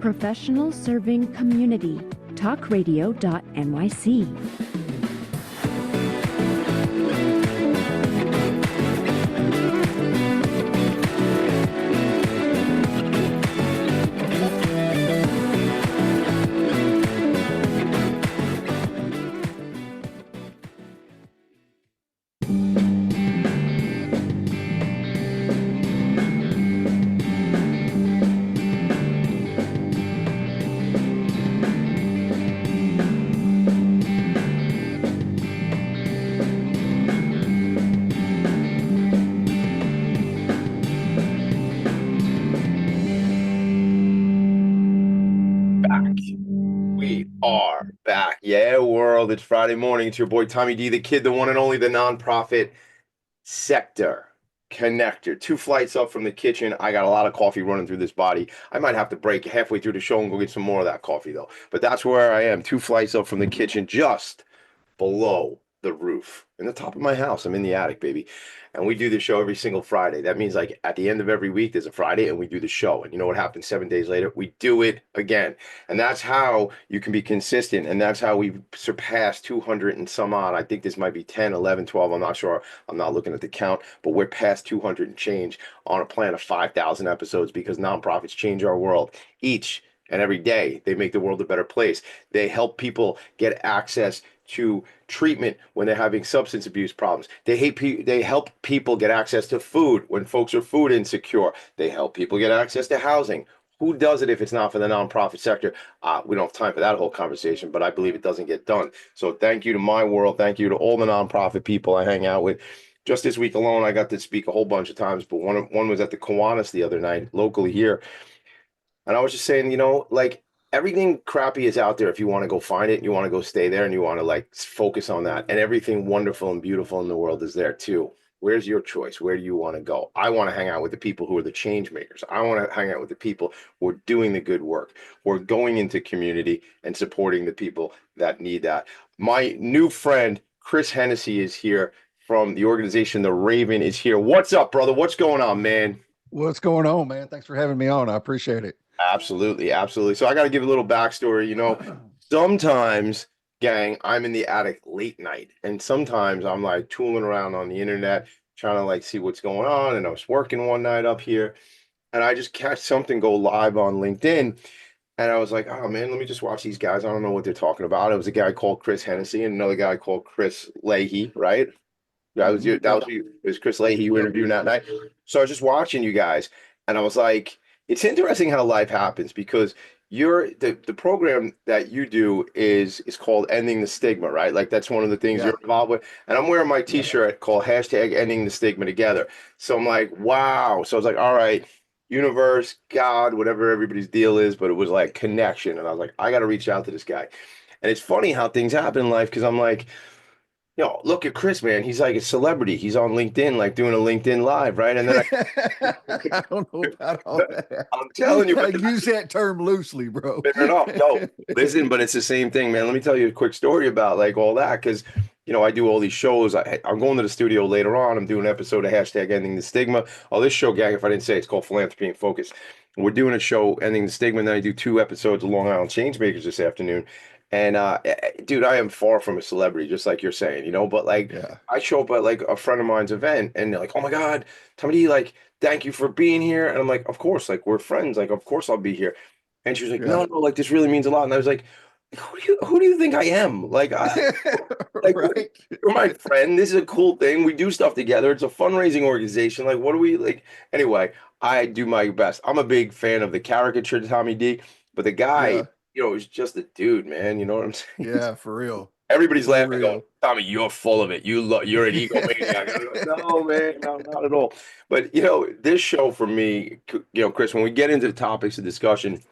Professional Serving Community, talkradio.nyc. Back. Yeah, world. It's Friday morning. It's your boy Tommy D, the kid, the one and only, the nonprofit sector connector. 2 flights up from the kitchen. I got a lot of coffee running through this body. I might have to break halfway through the show and go get some more of that coffee, though. But that's where I am. 2 flights up from the kitchen, just below the roof in the top of my house. I'm in the attic, baby. And we do the show every single Friday. That means like at the end of every week, there's a Friday and we do the show. And you know what happens 7 days later? We do it again. And that's how you can be consistent. And that's how we surpassed 200 and some odd. I think this might be 10, 11, 12. I'm not sure. I'm not looking at the count, but we're past 200 and change on a plan of 5,000 episodes because nonprofits change our world each and every day. They make the world a better place. They help people get access to treatment when they're having substance abuse problems. They help people get access to food when folks are food insecure. They help people get access to housing. Who does it if it's not for the nonprofit sector? We don't have time for that whole conversation, but I believe it doesn't get done. So thank you to my world. Thank you to all the nonprofit people I hang out with. Just this week alone, I got to speak a whole bunch of times, but one was at the Kiwanis the other night, locally here. And I was just saying, like everything crappy is out there if you want to go find it and you want to go stay there and you want to like focus on that. And everything wonderful and beautiful in the world is there too. Where's your choice? Where do you want to go? I want to hang out with the people who are the change makers. I want to hang out with the people who are doing the good work, who are going into community and supporting the people that need that. My new friend, Chris Hennessy, is here from the organization The Raven is here. What's up, brother? What's going on, man? What's going on, man? Thanks for having me on. I appreciate it. Absolutely, absolutely. So I got to give a little backstory. Sometimes, gang, I'm in the attic late night, and sometimes I'm like tooling around on the internet, trying to like see what's going on. And I was working one night up here, and I just catch something go live on LinkedIn, and I was like, oh man, let me just watch these guys. I don't know what they're talking about. It was a guy called Chris Hennessy and another guy called Chris Leahy, right? That was you. That Yep. was you. It was Chris Leahy you were Yep. interviewing that night. So I was just watching you guys, and I was like, it's interesting how life happens because the program that you do is called Ending the Stigma, right? Like that's one of the things Yeah. you're involved with. And I'm wearing my Yeah. T-shirt called hashtag Ending the Stigma Together. So I'm like, wow. So I was like, all right, universe, God, whatever everybody's deal is, but it was like connection, and I was like, I got to reach out to this guy. And it's funny how things happen in life because I'm like, look at Chris, man. He's like a celebrity. He's on LinkedIn, like doing a LinkedIn live, right? And then I don't know about all that. I'm telling you, I but use that term loosely, bro. fair enough. No, listen, but it's the same thing, man. Let me tell you a quick story about like all that because I do all these shows. I'm going to the studio later on. I'm doing an episode of hashtag Ending the Stigma. Oh, this show, gang, if I didn't say, it's called Philanthropy and Focus. We're doing a show Ending the Stigma, and then I do 2 episodes of Long Island Changemakers this afternoon. And dude, I am far from a celebrity, just like you're saying, but like Yeah. I show up at like a friend of mine's event and they're like, oh my God, Tommy D, like, thank you for being here. And I'm like, of course, like we're friends, like of course I'll be here. And she was like, Yeah. no, no, like this really means a lot. And I was like, who do you think I am? Like, like Right. you're my friend. This is a cool thing. We do stuff together. It's a fundraising organization. Like, what do we like? Anyway, I do my best. I'm a big fan of the caricature Tommy D, but the guy, Yeah. is just a dude, man. You know what I'm saying? Yeah. For real. Everybody's For laughing, going, real. Tommy, you're full of it. You're an egomaniac. I'm like, no, man, no, not at all. But this show for me, Chris, when we get into the topics of discussion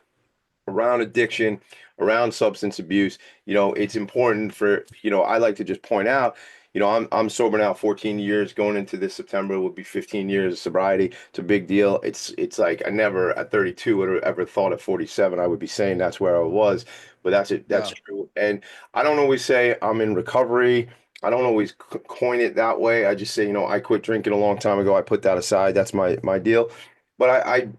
around addiction, around substance abuse, it's important for, I like to just point out, I'm sober now 14 years. Going into this September will be 15 years of sobriety. It's a big deal. It's like I never at 32 would have ever thought at 47 I would be saying that's where I was, but that's it. That's Yeah. true. And I don't always say I'm in recovery. I don't always coin it that way. I just say, I quit drinking a long time ago. I put that aside. That's my deal. but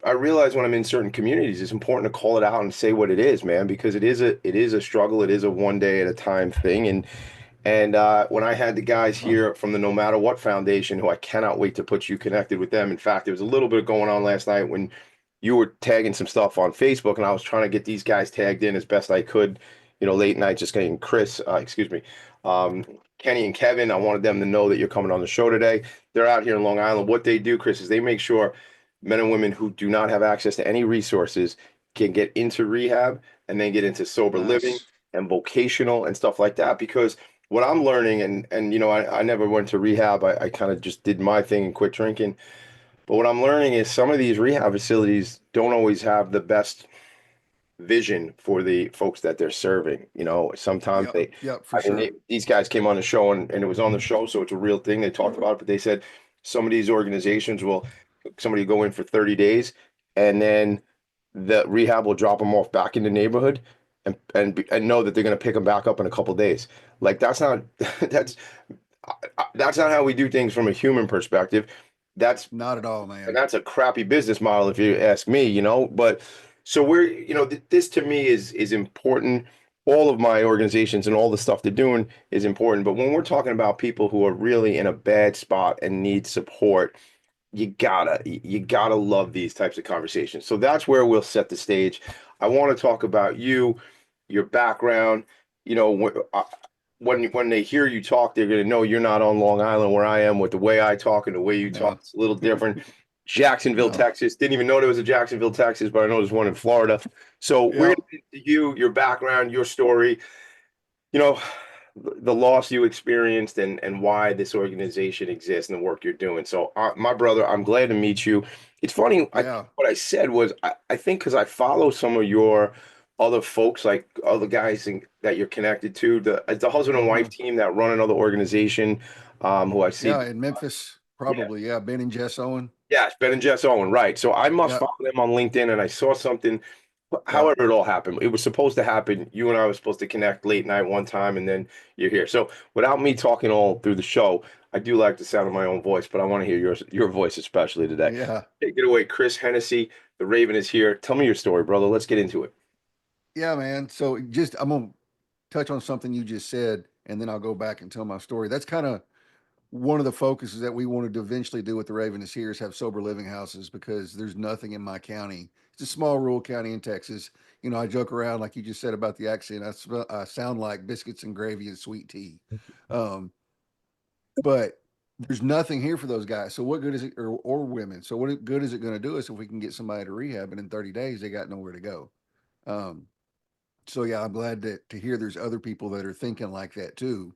I realize when I'm in certain communities, it's important to call it out and say what it is, man, because it is a struggle. It is a one day at a time thing. And when I had the guys here from the No Matter What Foundation, who I cannot wait to put you connected with them. In fact, there was a little bit going on last night when you were tagging some stuff on Facebook, and I was trying to get these guys tagged in as best I could. Late night, just getting Chris, excuse me, um, Kenny and Kevin. I wanted them to know that you're coming on the show today. They're out here in Long Island. What they do, Chris, is they make sure men and women who do not have access to any resources can get into rehab and then get into sober living Nice. and vocational and stuff like that. Because what I'm learning, and I never went to rehab. I kind of just did my thing and quit drinking. But what I'm learning is some of these rehab facilities don't always have the best vision for the folks that they're serving. Sometimes Yep. Yep. For sure. these guys came on the show, and it was on the show, so it's a real thing. They talked about it, but they said some of these organizations will somebody go in for 30 days, and then the rehab will drop them off back in the neighborhood, and know that they're going to pick them back up in a couple days. Like that's not that's that's not how we do things from a human perspective. That's Not at all, and man. that's a crappy business model if you ask me. But so this to me is important. All of my organizations and all the stuff they're doing is important. But when we're talking about people who are really in a bad spot and need support, you gotta love these types of conversations. So that's where we'll set the stage. I want to talk about you, your background. When they hear you talk, they're gonna know you're not on Long Island where I am with the way I talk and the way you talk. No, It's a little different. Jacksonville, no. Texas. Didn't even know there was a Jacksonville, Texas, but I know there's one in Florida. So we're Yeah. gonna get to you, your background, your story, you know, the loss you experienced and why this organization exists and the work you're doing. So, my brother, I'm glad to meet you. It's funny. I think Yeah. what I said was I think because I follow some of your other folks, like other guys that you're connected to, the husband and wife Mhm. team that run another organization, who I see. Yeah. In Memphis, Yeah, probably. Yeah. Ben and Jess Owen. yeah, it's Ben and Jess Owen, right? So I must Yep. follow them on LinkedIn, and I saw something. Yep. However, it all happened. It was supposed to happen. You and I were supposed to connect late night one time, and then you're here. So, without me talking all through the show, I do like the sound of my own voice, but I want to hear your voice especially today. Yeah. Take it away, Chris Hennessy. The Raven is here. Tell me your story, brother. Let's get into it. Yeah, man. So I'm gonna touch on something you just said, and then I'll go back and tell my story. That's kind of one of the focuses that we wanted to eventually do with the Raven is here is have sober living houses because there's nothing in my county. It's a small rural county in Texas. I joke around like you just said about the accent. I sound like biscuits and gravy and sweet tea. Um, but there's nothing here for those guys. So what good is it, or women? So what good is it going to do us if we can get somebody to rehab and in 30 days they got nowhere to go? Um, so yeah, I'm glad to hear there's other people that are thinking like that too.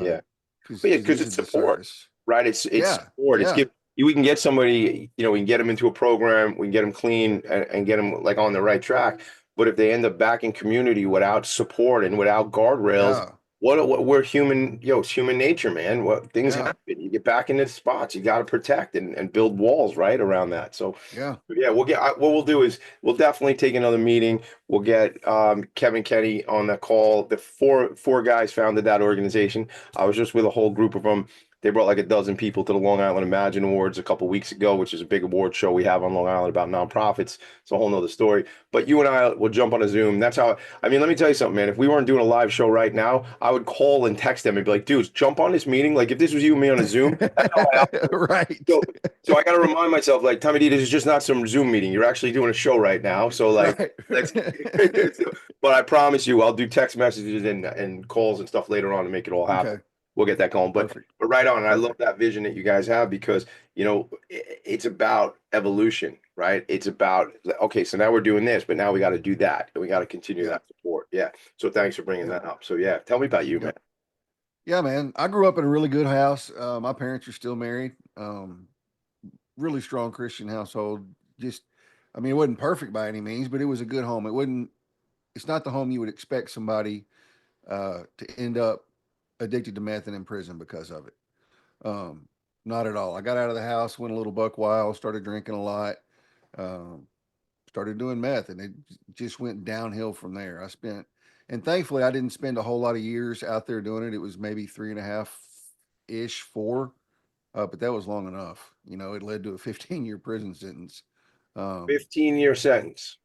Yeah. Because But yeah, because this it's is the support, service. right? It's Yeah, support. It's yeah, give we can get somebody, we can get them into a program, we can get them clean and get them like on the right track. But if they end up back in community without support and without guardrails, yeah, what we're human, it's human nature, man. What things yeah, happen. You get back into spots, you got to protect and build walls right around that. So yeah, yeah, what we'll do is we'll definitely take another meeting. We'll get Kevin Kenny on the call. The four guys founded that organization. I was just with a whole group of them. They brought like a dozen people to the Long Island Imagine Awards a couple weeks ago, which is a big award show we have on Long Island about nonprofits. It's a whole nother story. But you and I will jump on a Zoom. That's how, I mean, let me tell you something, man. If we weren't doing a live show right now, I would call and text them and be like, dudes, jump on this meeting. Like if this was you and me on a Zoom, that's how I operate. right, So, so I got to remind myself, like, Tommy D, this is just not some Zoom meeting. You're actually doing a show right now. So, like, right. let's. But I promise you, I'll do text messages and calls and stuff later on to make it all happen. Okay, We'll get that going. perfect, But right on. And I love perfect. that vision that you guys have because it's about evolution, right? It's about okay, so now we're doing this, but now we got to do that, and we got to continue Yep, that support. Yeah. So thanks for bringing yep, that up. So yeah, tell me about you, man. yep. Yeah, man. I grew up in a really good house. My parents are still married. Really strong Christian household. Just, I mean, it wasn't perfect by any means, but it was a good home. It wasn't. It's not the home you would expect somebody to end up addicted to meth and in prison because of it. Um, Not at all. I got out of the house, went a little buck wild, started drinking a lot, um, started doing meth, and it just went downhill from there. And thankfully, I didn't spend a whole lot of years out there doing it. It was maybe 3.5 ish, 4, but that was long enough. It led to a 15-year prison sentence. Um, 15-year sentence.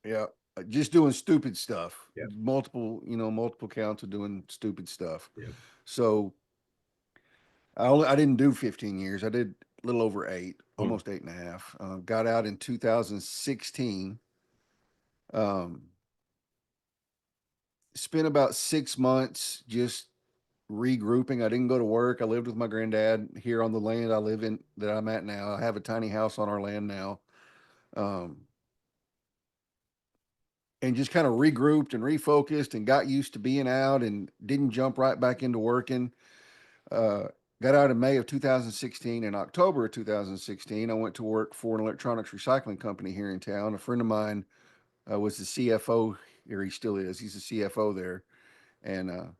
yeah, just doing stupid stuff, Yeah. multiple counts of doing stupid stuff. Yeah. So I didn't do 15 years. I did a little over 8, Mm. almost 8.5. Got out in 2016. Um, Spent about 6 months just regrouping. I didn't go to work. I lived with my granddad here on the land I live in that I'm at now. I have a tiny house on our land now. Um, and just kind of regrouped and refocused and got used to being out and didn't jump right back into working. Uh, Got out in May of 2016. In October of 2016, I went to work for an electronics recycling company here in town. A friend of mine was the CFO, or he still is. He's the CFO there. And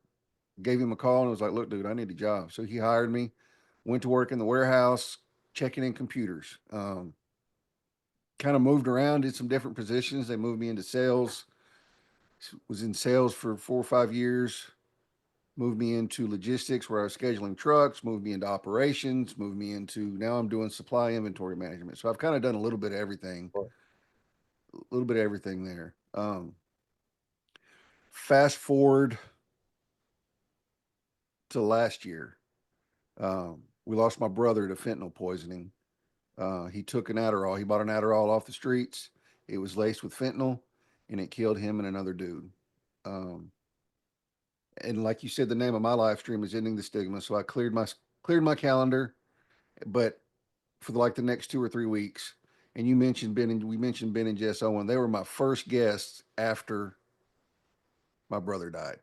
gave him a call and was like, look, dude, I need a job. So he hired me, went to work in the warehouse, checking in computers. Kind of moved around, did some different positions. They moved me into sales, was in sales for 4 or 5 years, moved me into logistics where I was scheduling trucks, moved me into operations, moved me into now I'm doing supply inventory management. So I've kind of done a little bit of everything there. Fast forward to last year. We lost my brother to fentanyl poisoning. He took an Adderall. He bought an Adderall off the streets. It was laced with fentanyl, and it killed him and another dude. Um, and like you said, the name of my live stream is ending the stigma. So I cleared my calendar, but for like the next 2 or 3 weeks. And you mentioned we mentioned Ben and Jess Owen. They were my first guests after my brother died,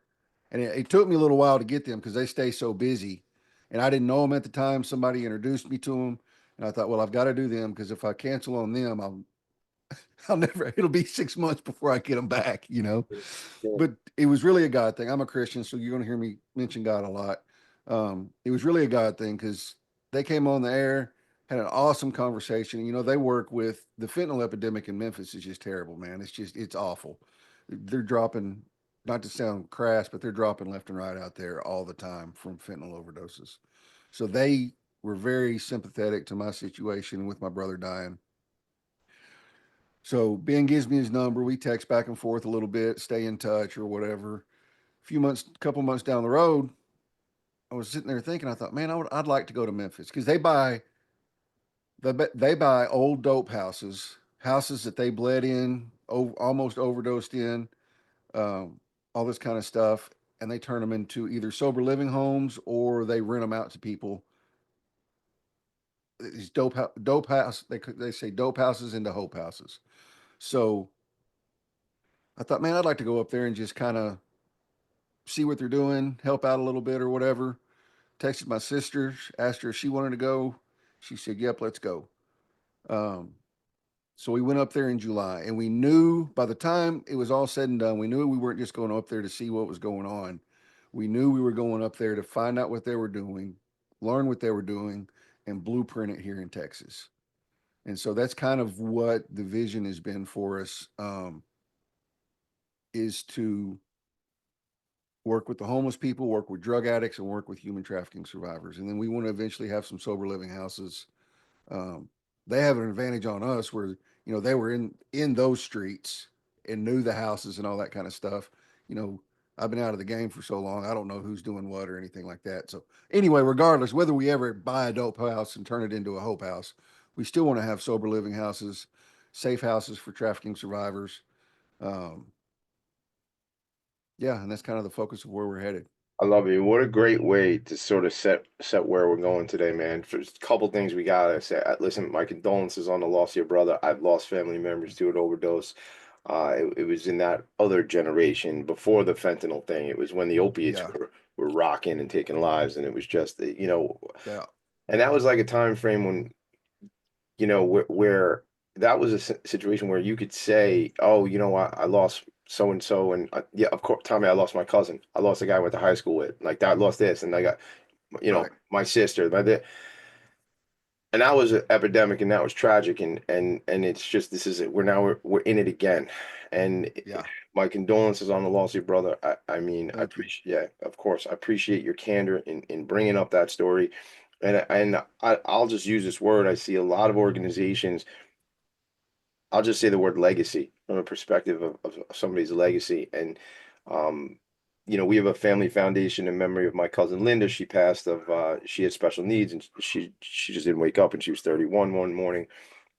and it took me a little while to get them because they stay so busy, and I didn't know them at the time. Somebody introduced me to them, and I thought, well, I've got to do them because if I cancel on them, I'll never. It'll be 6 months before I get them back, you know. Yeah. But it was really a God thing. I'm a Christian, so you're going to hear me mention God a lot. It was really a God thing because they came on the air, had an awesome conversation. You know, they work with the fentanyl epidemic in Memphis is just terrible, man. It's awful. They're dropping, not to sound crass, but they're dropping left and right out there all the time from fentanyl overdoses. So they were very sympathetic to my situation with my brother dying. So Ben gives me his number. We text back and forth a little bit, stay in touch or whatever. A few months, couple months down the road, I was sitting there thinking, I thought, man, I'd like to go to Memphis because they buy old dope houses, houses that they bled in, almost overdosed in, um, all this kind of stuff, and they turn them into either sober living homes or they rent them out to people. These dope house, they say dope houses into hope houses. So I thought, man, I'd like to go up there and just kind of see what they're doing, help out a little bit or whatever. Texted my sister, asked her if she wanted to go. She said, "Yep, let's go." Um, so we went up there in July, and we knew by the time it was all said and done, we knew we weren't just going up there to see what was going on. We knew we were going up there to find out what they were doing, learn what they were doing, and blueprint it here in Texas. And so that's kind of what the vision has been for us, is to work with the homeless people, work with drug addicts, and work with human trafficking survivors. And then we want to eventually have some sober living houses. Um, they have an advantage on us where they were in those streets and knew the houses and all that kind of stuff. You know, I've been out of the game for so long, I don't know who's doing what or anything like that. So anyway, regardless, whether we ever buy a dope house and turn it into a hope house, we still want to have sober living houses, safe houses for trafficking survivors. Um, yeah, and that's kind of the focus of where we're headed. I love you. What a great way to sort of set where we're going today, man. There's a couple things we gotta say. Listen, my condolences on the loss of your brother. I've lost family members to an overdose. It was in that other generation before the fentanyl thing. It was when the opiates Yeah, were rocking and taking lives, and it was just yeah, and that was like a time frame when where that was a situation where you could say, oh, I lost so and so, and yeah, of course, Tommy, I lost my cousin, I lost a guy I went to high school with, like that, lost this, and I got, right. my sister, and that was an epidemic, and that was tragic, and it's just this is it. We're in it again, and Yeah, my condolences on the loss of your brother. I mean, I thank you. appreciate, yeah, of course, I appreciate your candor in bringing up that story, and I'll just use this word. I see a lot of organizations I'll just say the word legacy from a perspective of somebody's legacy. And, we have a family foundation in memory of my cousin Linda. She passed she had special needs, and she just didn't wake up, and she was 31 one morning.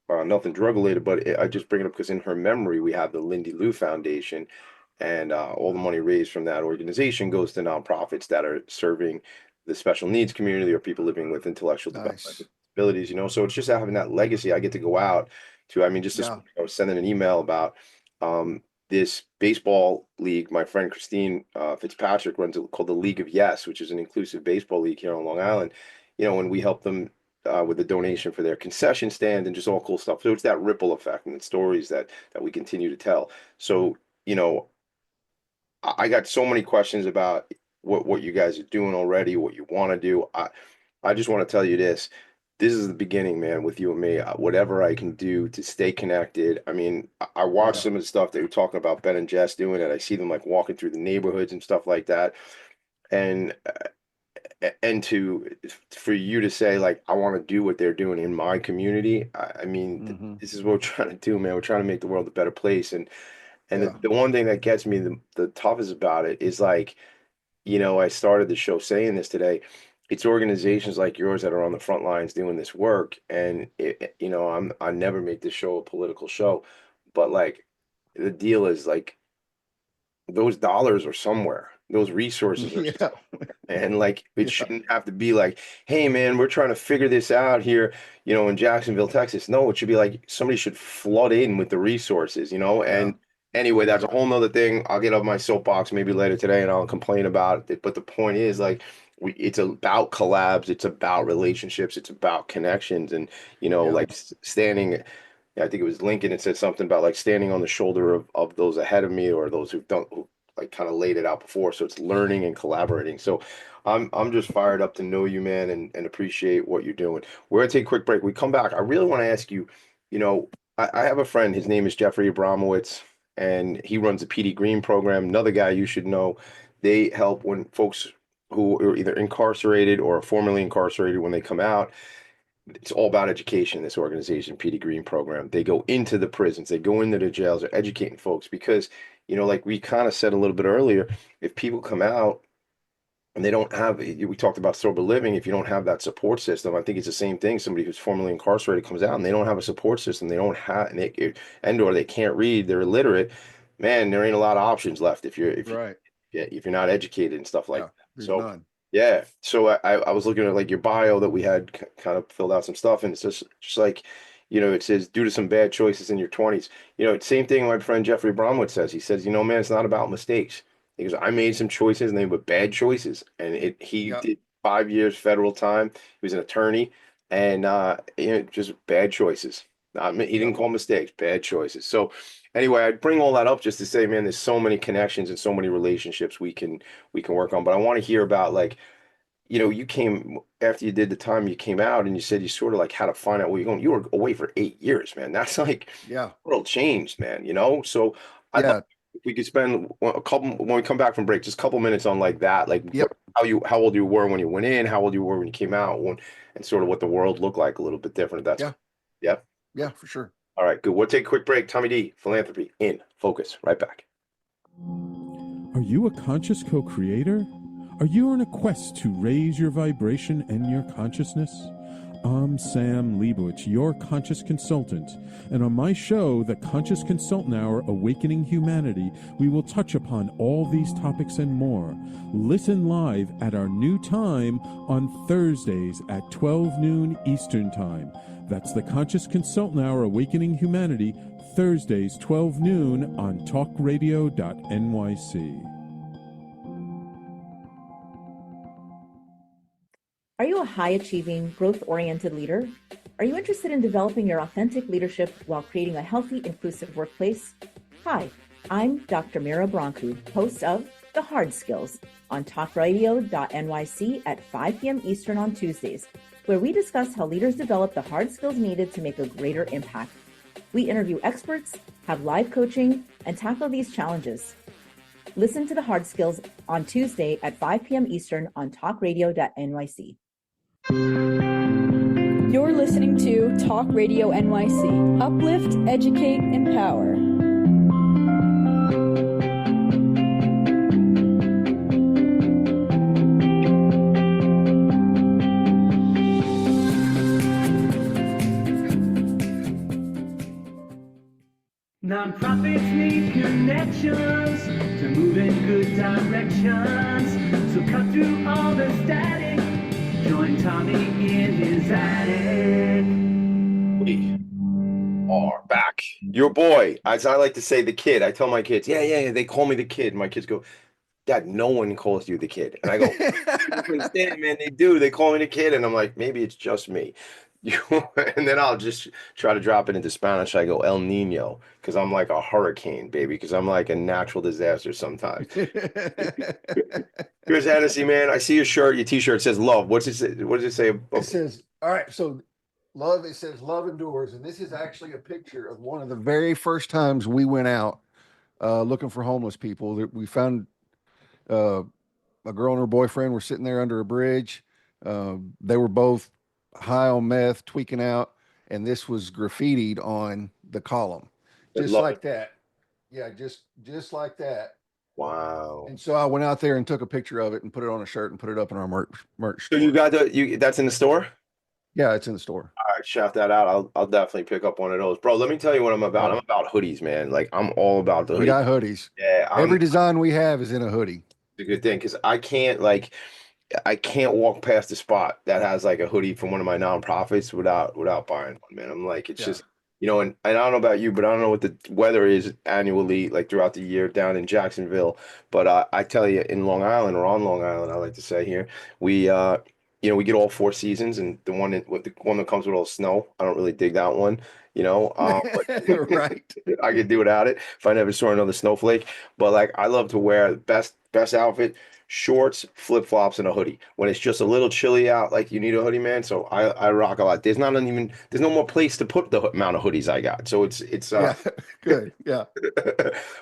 Nothing drug related, but I just bring it up because in her memory, we have the Lindy Lou Foundation, and all the money raised from that organization goes to nonprofits that are serving the special needs community or people living with intellectual developmental Nice. disabilities. So it's just having that legacy. I get to go out to, I mean, just this Yeah. week I was sending an email about this baseball league. My friend Christine Fitzpatrick runs it called the League of Yes, which is an inclusive baseball league here on Long Island. And we help them with a donation for their concession stand and just all cool stuff. So it's that ripple effect and the stories that we continue to tell. So, I got so many questions about what you guys are doing already, what you want to do. I just want to tell you this. This is the beginning, man, with you and me. Whatever I can do to stay connected. I mean, I watch Yeah. some of the stuff that you're talking about, Ben and Jess doing it. I see them like walking through the neighborhoods and stuff like that. And for you to say like I want to do what they're doing in my community. I mean, Hmm. this is what we're trying to do, man. We're trying to make the world a better place. And Yeah. the one thing that gets me the toughest about it is like, I started the show saying this today. It's organizations like yours that are on the front lines doing this work. And I never make this show a political show, but like the deal is like those dollars are somewhere. Those resources are Yeah. and like it Yeah. shouldn't have to be like, hey man, we're trying to figure this out here, in Jacksonville, Texas. No, it should be like somebody should flood in with the resources, Yeah. and anyway, that's Yeah. a whole nother thing. I'll get off my soapbox maybe later today and I'll complain about it. But the point is like it's about collabs, it's about relationships, it's about connections, and Yeah. like standing. I think it was Lincoln. It said something about like standing on the shoulder of those ahead of me or those who like kind of laid it out before. So it's learning and collaborating. So I'm just fired up to know you, man, and appreciate what you're doing. We're gonna take a quick break. We come back. I really want to ask you, I have a friend, his name is Jeffrey Abramowitz, and he runs the PD Green program. Another guy you should know. They help when folks who are either incarcerated or formerly incarcerated when they come out. It's all about education, this organization, PD Green program. They go into the prisons, they go into the jails, they're educating folks because, like we kind of said a little bit earlier, if people come out and they don't have, we talked about sober living, if you don't have that support system, I think it's the same thing. Somebody who's formerly incarcerated comes out and they don't have a support system, they don't have, or they can't read, they're illiterate, man, there ain't a lot of options left Right. if you're not educated and stuff like Yeah. that. There's So none. yeah. So I was looking at like your bio that we had kind of filled out some stuff, and it's just like, it says due to some bad choices in your 20s. Same thing my friend Jeffrey Bromwood says. He says, man, it's not about mistakes. He goes, I made some choices and they were bad choices. And he Yeah. did 5 years federal time. He was an attorney and just bad choices. He didn't Yep. call mistakes, bad choices. So anyway, I bring all that up just to say, man, there's so many connections and so many relationships we can work on. But I want to hear about like, you came after you did the time, you came out and you said you sort of like had to find out where you're going. You were away for 8 years, man. That's like Yeah. world changed, man, So I'd like Yeah. if we could spend a couple when we come back from break, just a couple minutes on like that, like Yep. how old you were when you went in, how old you were when you came out, and sort of what the world looked like a little bit different. That's Yeah. Yep. Yeah, for sure. All right, good. We'll take a quick break. Tommy D, Philanthropy in Focus. Right back. Are you a conscious co-creator? Are you on a quest to raise your vibration and your consciousness? I'm Sam Leibowitz, your conscious consultant, and on my show, The Conscious Consultant Hour Awakening Humanity, we will touch upon all these topics and more. Listen live at our new time on Thursdays at 12 noon Eastern Time. That's The Conscious Consultant Hour Awakening Humanity, Thursdays 12 noon on talkradio.nyc. Are you a high-achieving, growth-oriented leader? Are you interested in developing your authentic leadership while creating a healthy, inclusive workplace? Hi, I'm Dr. Mira Brancu, host of The Hard Skills on talkradio.nyc at 5 p.m. Eastern on Tuesdays, where we discuss how leaders develop the hard skills needed to make a greater impact. We interview experts, have live coaching, and tackle these challenges. Listen to The Hard Skills on Tuesday at 5 p.m. Eastern on talkradio.nyc. You're listening to Talk Radio NYC. Uplift, educate, empower. Nonprofits need connections to move in good directions. So cut through all the static. Join Tommy in his attic. We are back. Your boy, as I like to say, the kid. I tell my kids, yeah, they call me the kid. My kids go, Dad, no one calls you the kid. And I go, "You understand, man, they do. They call me the kid." And I'm like, maybe it's just me. And then I'll just try to drop it into Spanish. I go, El Nino, because I'm like a hurricane, baby, because I'm like a natural disaster sometimes. Here's Hennessy, man. I see your shirt, your t-shirt says love. What's it say? What does it say? It says, all right, so love, it says love endures. And this is actually a picture of one of the very first times we went out looking for homeless people. We found a girl and her boyfriend were sitting there under a bridge. They were both high on meth, tweaking out, and this was graffitied on the column, just like that. Yeah, just like that. Wow. And so I went out there and took a picture of it and put it on a shirt and put it up in our merch So store. you got that's in the store? Yeah, it's in the store. All right, shout that out. I'll definitely pick up one of those. Bro, let me tell you what I'm about. I'm about hoodies, man. Like, I'm all about the hoodies. We got hoodies. Yeah, every design we have is in a hoodie. It's a good thing because I can't walk past a spot that has like a hoodie from one of my nonprofits without buying one, man. I'm like, it's just, and I don't know about you, but I don't know what the weather is annually, like throughout the year down in Jacksonville. But I tell you, in Long Island, or on Long Island, I like to say here, we we get all 4 seasons, and the one that comes with all snow, I don't really dig that one, but right. I could do without it if I never saw another snowflake. But like, I love to wear the best outfit: shorts, flip-flops, and a hoodie. When it's just a little chilly out, like you need a hoodie, man. So I rock a lot. There's no more place to put the amount of hoodies I got. So it's yeah, good. Yeah.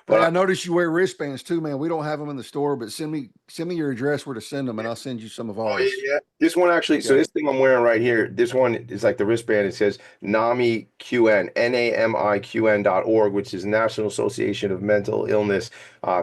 But I noticed you wear wristbands too, man. We don't have them in the store, but send me your address where to send them, and I'll send you some of ours. Oh, yeah. This one actually, so this thing I'm wearing right here, this one is like the wristband. It says NAMI QN, NAMIQN.org, which is National Association of Mental Illness,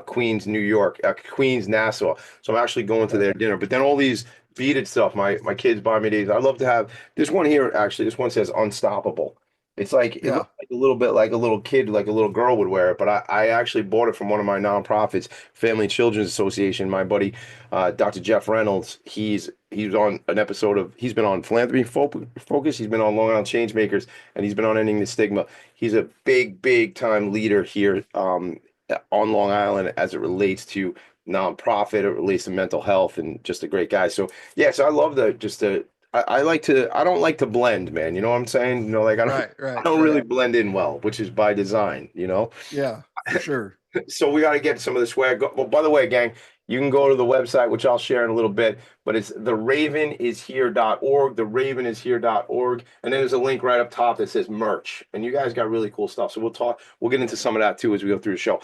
Queens, New York, Queens, Nassau. So I'm actually going to their dinner. But then all these beaded stuff, my kids buy me these. I love to have this one here, actually. This one says Unstoppable. It's like, it looks like a little bit like a little kid, like a little girl would wear it. But I actually bought it from one of my nonprofits, Family and Children's Association. My buddy, Dr. Jeff Reynolds, he's on an episode of, he's been on Philanthropy Focus. He's been on Long Island Changemakers, and he's been on Ending the Stigma. He's a big time leader here on Long Island as it relates to nonprofit, it relates to mental health, and just a great guy. So yeah, so I love I don't like to blend, man. You know what I'm saying? Like I don't really blend in well, which is by design, Yeah, for sure. So we got to get some of the swag. Well, by the way, gang, you can go to the website, which I'll share in a little bit, but it's theravenishere.org, theravenishere.org. And then there's a link right up top that says merch. And you guys got really cool stuff. So we'll get into some of that too as we go through the show.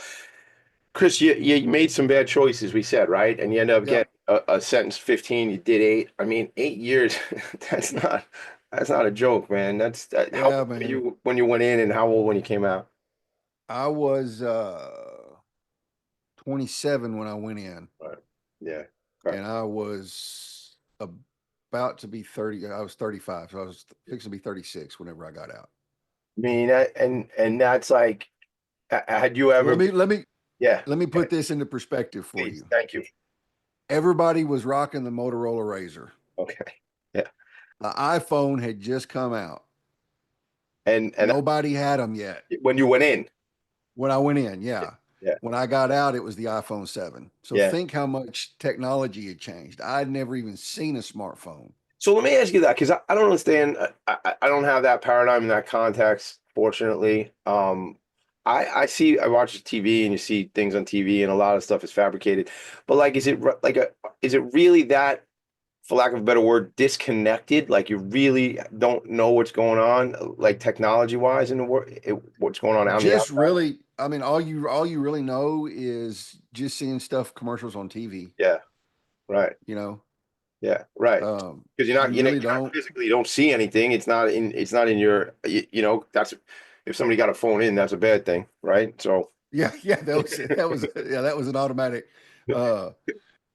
Chris, you made some bad choices, we said, right? And you ended up getting a sentence 15. You did 8. I mean, 8 years. That's not a joke, man. How old were you when you went in, and how old when you came out? I was 27 when I went in. Right. Yeah. And I was about to be 30. I was 35, so I was fixing to be 36 whenever I got out. I mean, and that's like, had you ever? Let me put this into perspective for you. Thank you. Everybody was rocking the Motorola Razr. Okay. Yeah. The iPhone had just come out. And nobody had them yet. When you went in? When I went in, yeah. Yeah. When I got out, it was the iPhone 7. So think how much technology had changed. I'd never even seen a smartphone. So let me ask you that, because I don't understand. I don't have that paradigm in that context, fortunately. I watch TV, and you see things on TV, and a lot of stuff is fabricated. But like, is it really that, for lack of a better word, disconnected? Like, you really don't know what's going on, like technology wise in the world, what's going on out there? Just really, I mean, all you really know is just seeing commercials on TV. Yeah, right. Yeah, right. Because you're not, You really you're not don't. physically, you don't see anything. It's not in your, that's, if somebody got a phone in, that's a bad thing, right? So, Yeah, yeah, that was an automatic. Uh,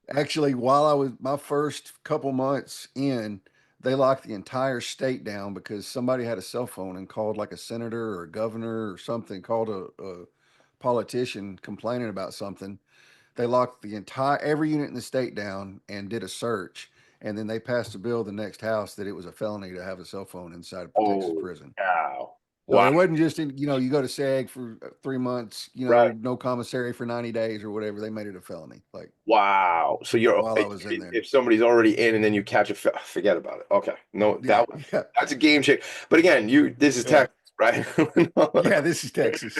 Actually, while I was my first couple months in, they locked the entire state down because somebody had a cell phone and called like a senator or a governor or something, called a politician complaining about something. They locked the entire every unit in the state down and did a search, and then they passed a bill the next house that it was a felony to have a cell phone inside a Texas oh, prison. wow. So Wow. it wasn't just in, you go to SAG for 3 months, Right. no commissary for 90 days or whatever. They made it a felony, like Wow. So you're while I was in there. if somebody's already in and then you catch a forget about it. Okay. No, Yeah, yeah, that's a game changer. But again, this is yeah, Texas, right? yeah. This is Texas.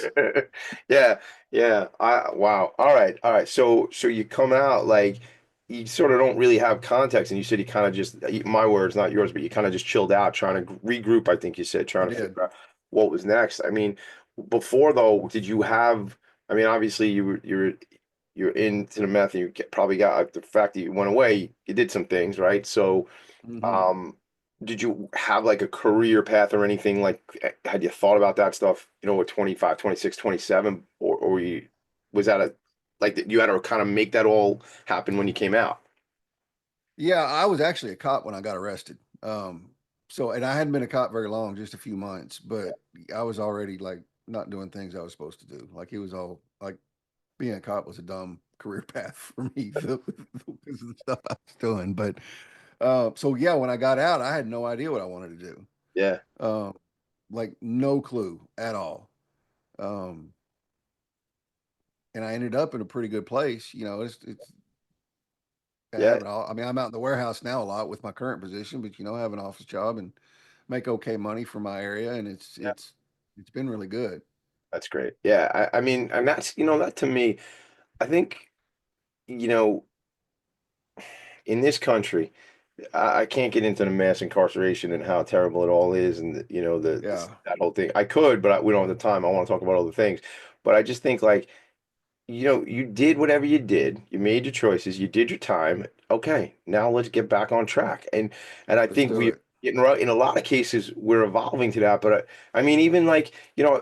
Yeah, yeah. Wow. All right. All right. So you come out like you sort of don't really have context, and you said you kind of just my words, not yours, but you kind of just chilled out, trying to regroup. I think you said I trying to did. figure out what was next. I mean, before though, did you have? I mean, obviously you're into the meth, and probably got the fact that you went away. You did some things, right? So. Hmm. Um, did you have like a career path or anything like had you thought about that stuff, at 25, 26, 27, or was that a like you had to kind of make that all happen when you came out? Yeah, I was actually a cop when I got arrested. And I hadn't been a cop very long, just a few months, but I was already like not doing things I was supposed to do. Like it was all like being a cop was a dumb career path for me because of the stuff I was doing. But so yeah, when I got out, I had no idea what I wanted to do. Yeah, Um, like no clue at all. Um, and I ended up in a pretty good place. It's I yeah, have it all. I mean, I'm out in the warehouse now a lot with my current position, but I have an office job and make okay money for my area, and yeah. it's been really good. That's great. Yeah, I mean, and that's that to me, I think you know in this country. I can't get into the mass incarceration and how terrible it all is, and Yeah, that whole thing. I could, but we don't have the time. I want to talk about other things, but I just think like you did whatever you did. You made your choices. You did your time. Okay, now let's get back on track. And I let's think do we're it. getting right in a lot of cases we're evolving to that. But I mean, even like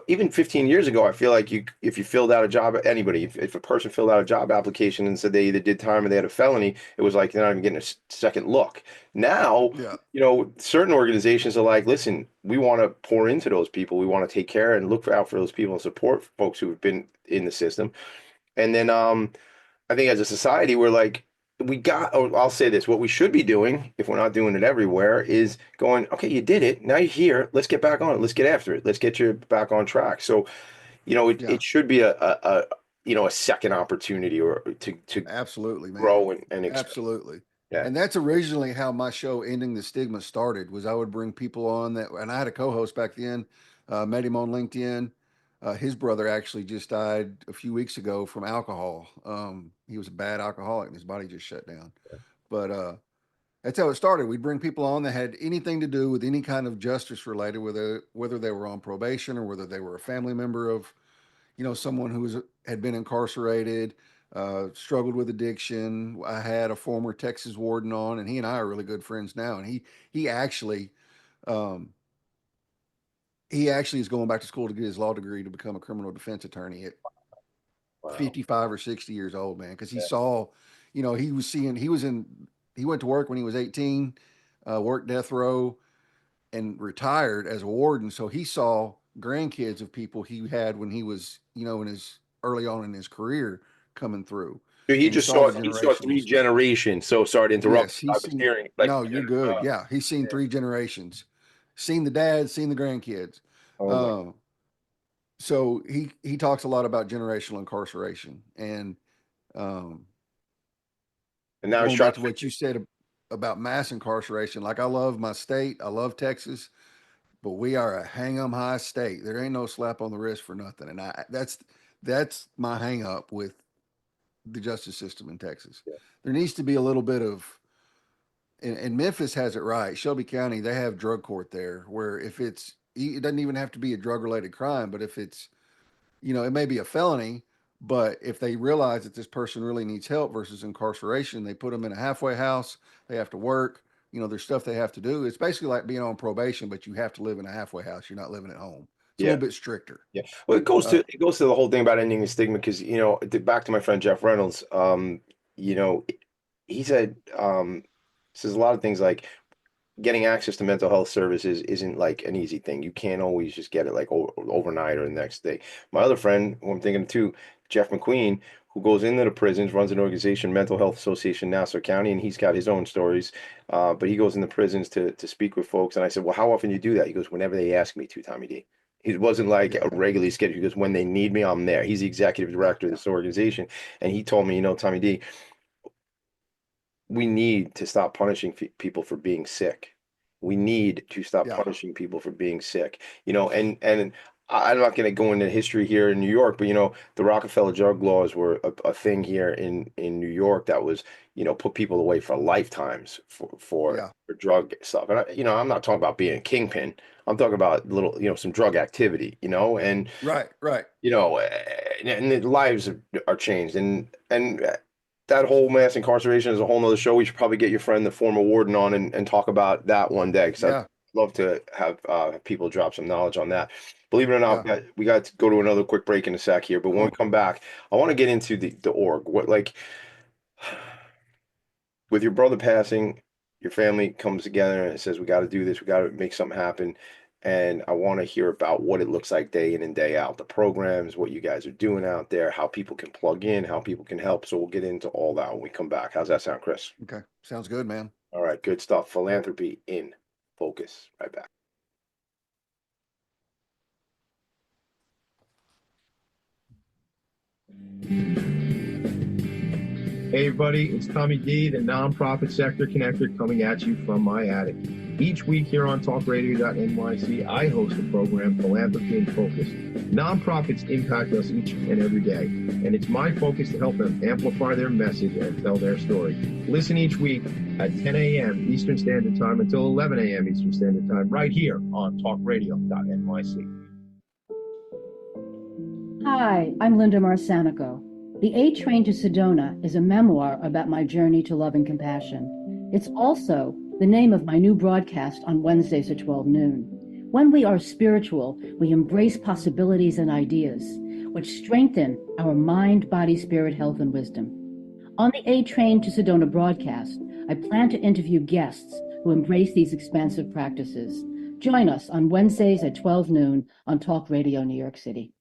even 15 years ago, I feel like if you filled out a job, anybody, if a person filled out a job application and said they either did time or they had a felony, it was like they're not even getting a second look. Now, Yeah, certain organizations are like, listen, we want to pour into those people. We want to take care and look out for those people and support folks who have been in the system. And then I think as a society, we're like, or I'll say this, what we should be doing, if we're not doing it everywhere, is going, okay, you did it. Now you're here. Let's get back on it. Let's get after it. Let's get you back on track. So, yeah, it should be a second opportunity or to absolutely, man, grow and expand. absolutely. Yeah. And that's originally how my show Ending the Stigma started. Was I would bring people on and I had a co-host back then. Met him on LinkedIn. His brother actually just died a few weeks ago from alcohol. He was a bad alcoholic and his body just shut down. But that's how it started. We'd bring people on that had anything to do with any kind of justice related, whether they were on probation or whether they were a family member of, someone who had been incarcerated, struggled with addiction. I had a former Texas warden on, and he and I are really good friends now. And he actually um, he actually is going back to school to get his law degree to become a criminal defense attorney at Wow. 55 or 60 years old, man, because he Yeah. saw, he went to work when he was 18, worked death row and retired as a warden. So he saw grandkids of people he had when he was, in his early on in his career coming through. So he And he just saw the saw three generations. generations. So sorry to interrupt. Yes, I he's was seen, hearing like, no, you're good. Yeah, he's seen yeah. 3 generations, seen the dad, seen the grandkids. Oh my. Uh, so he talks a lot about generational incarceration and um, And now he's going trying back to to fix what you it. said about mass incarceration. Like I love my state, I love Texas, but we are a hang 'em high state. There ain't no slap on the wrist for nothing, and that's my hang up with the justice system in Texas. Yeah. There needs to be a little bit of, and Memphis has it right. Shelby County, they have drug court there, where if it doesn't even have to be a drug related crime, but if it's, it may be a felony, But if they realize that this person really needs help versus incarceration, they put them in a halfway house. They have to work. There's stuff they have to do. It's basically like being on probation, but you have to live in a halfway house. You're not living at home. It's a Yeah. little bit stricter. Yeah. Well, it goes to the whole thing about ending the stigma because back to my friend Jeff Reynolds. You know, he says a lot of things like getting access to mental health services isn't like an easy thing. You can't always just get it like overnight or the next day. My other friend, who I'm thinking too, Jeff McQueen, who goes into the prisons, runs an organization, Mental Health Association, Nassau County, and he's got his own stories. But he goes in the prisons to speak with folks. And I said, well, how often do you do that? He goes, whenever they ask me to, Tommy D. It wasn't like Yeah. a regularly scheduled. He goes, when they need me, I'm there. He's the executive director of this organization. And he told me, Tommy D, we need to stop punishing people for being sick. We need to stop Yeah. punishing people for being sick. And I'm not going to go into history here in New York, but the Rockefeller drug laws were a thing here in New York that was put people away for lifetimes for Yeah. drug stuff. And I'm not talking about being a kingpin. I'm talking about little some drug activity. And Right. and the lives are changed, and that whole mass incarceration is a whole nother show. We should probably get your friend, the former warden, on and talk about that one day, because I'd Yeah. love to have people drop some knowledge on that. Believe it or not, Yeah. we got to go to another quick break in a sec here, but when we come back, I want to get into the org. What, like, with your brother passing, your family comes together and it says, we got to do this, we got to make something happen. And I want to hear about what it looks like day in and day out, the programs, what you guys are doing out there, how people can plug in, how people can help. So we'll get into all that when we come back. How's that sound, Chris? Okay. Sounds good, man. All right, good stuff. Philanthropy in Focus. Right back. Hey everybody, it's Tommy D, the nonprofit sector connector, coming at you from my attic. Each week here on talkradio.nyc, I host the program Philanthropy in Focus. Nonprofits impact us each and every day, and it's my focus to help them amplify their message and tell their story. Listen each week at 10 a.m. Eastern Standard Time until 11 a.m. Eastern Standard Time, right here on talkradio.nyc. Hi, I'm Linda Marcanico. The A Train to Sedona is a memoir about my journey to love and compassion. It's also the name of my new broadcast on Wednesdays at 12 noon. When we are spiritual, we embrace possibilities and ideas, which strengthen our mind, body, spirit, health, and wisdom. On the A Train to Sedona broadcast, I plan to interview guests who embrace these expansive practices. Join us on Wednesdays at 12 noon on Talk Radio New York City.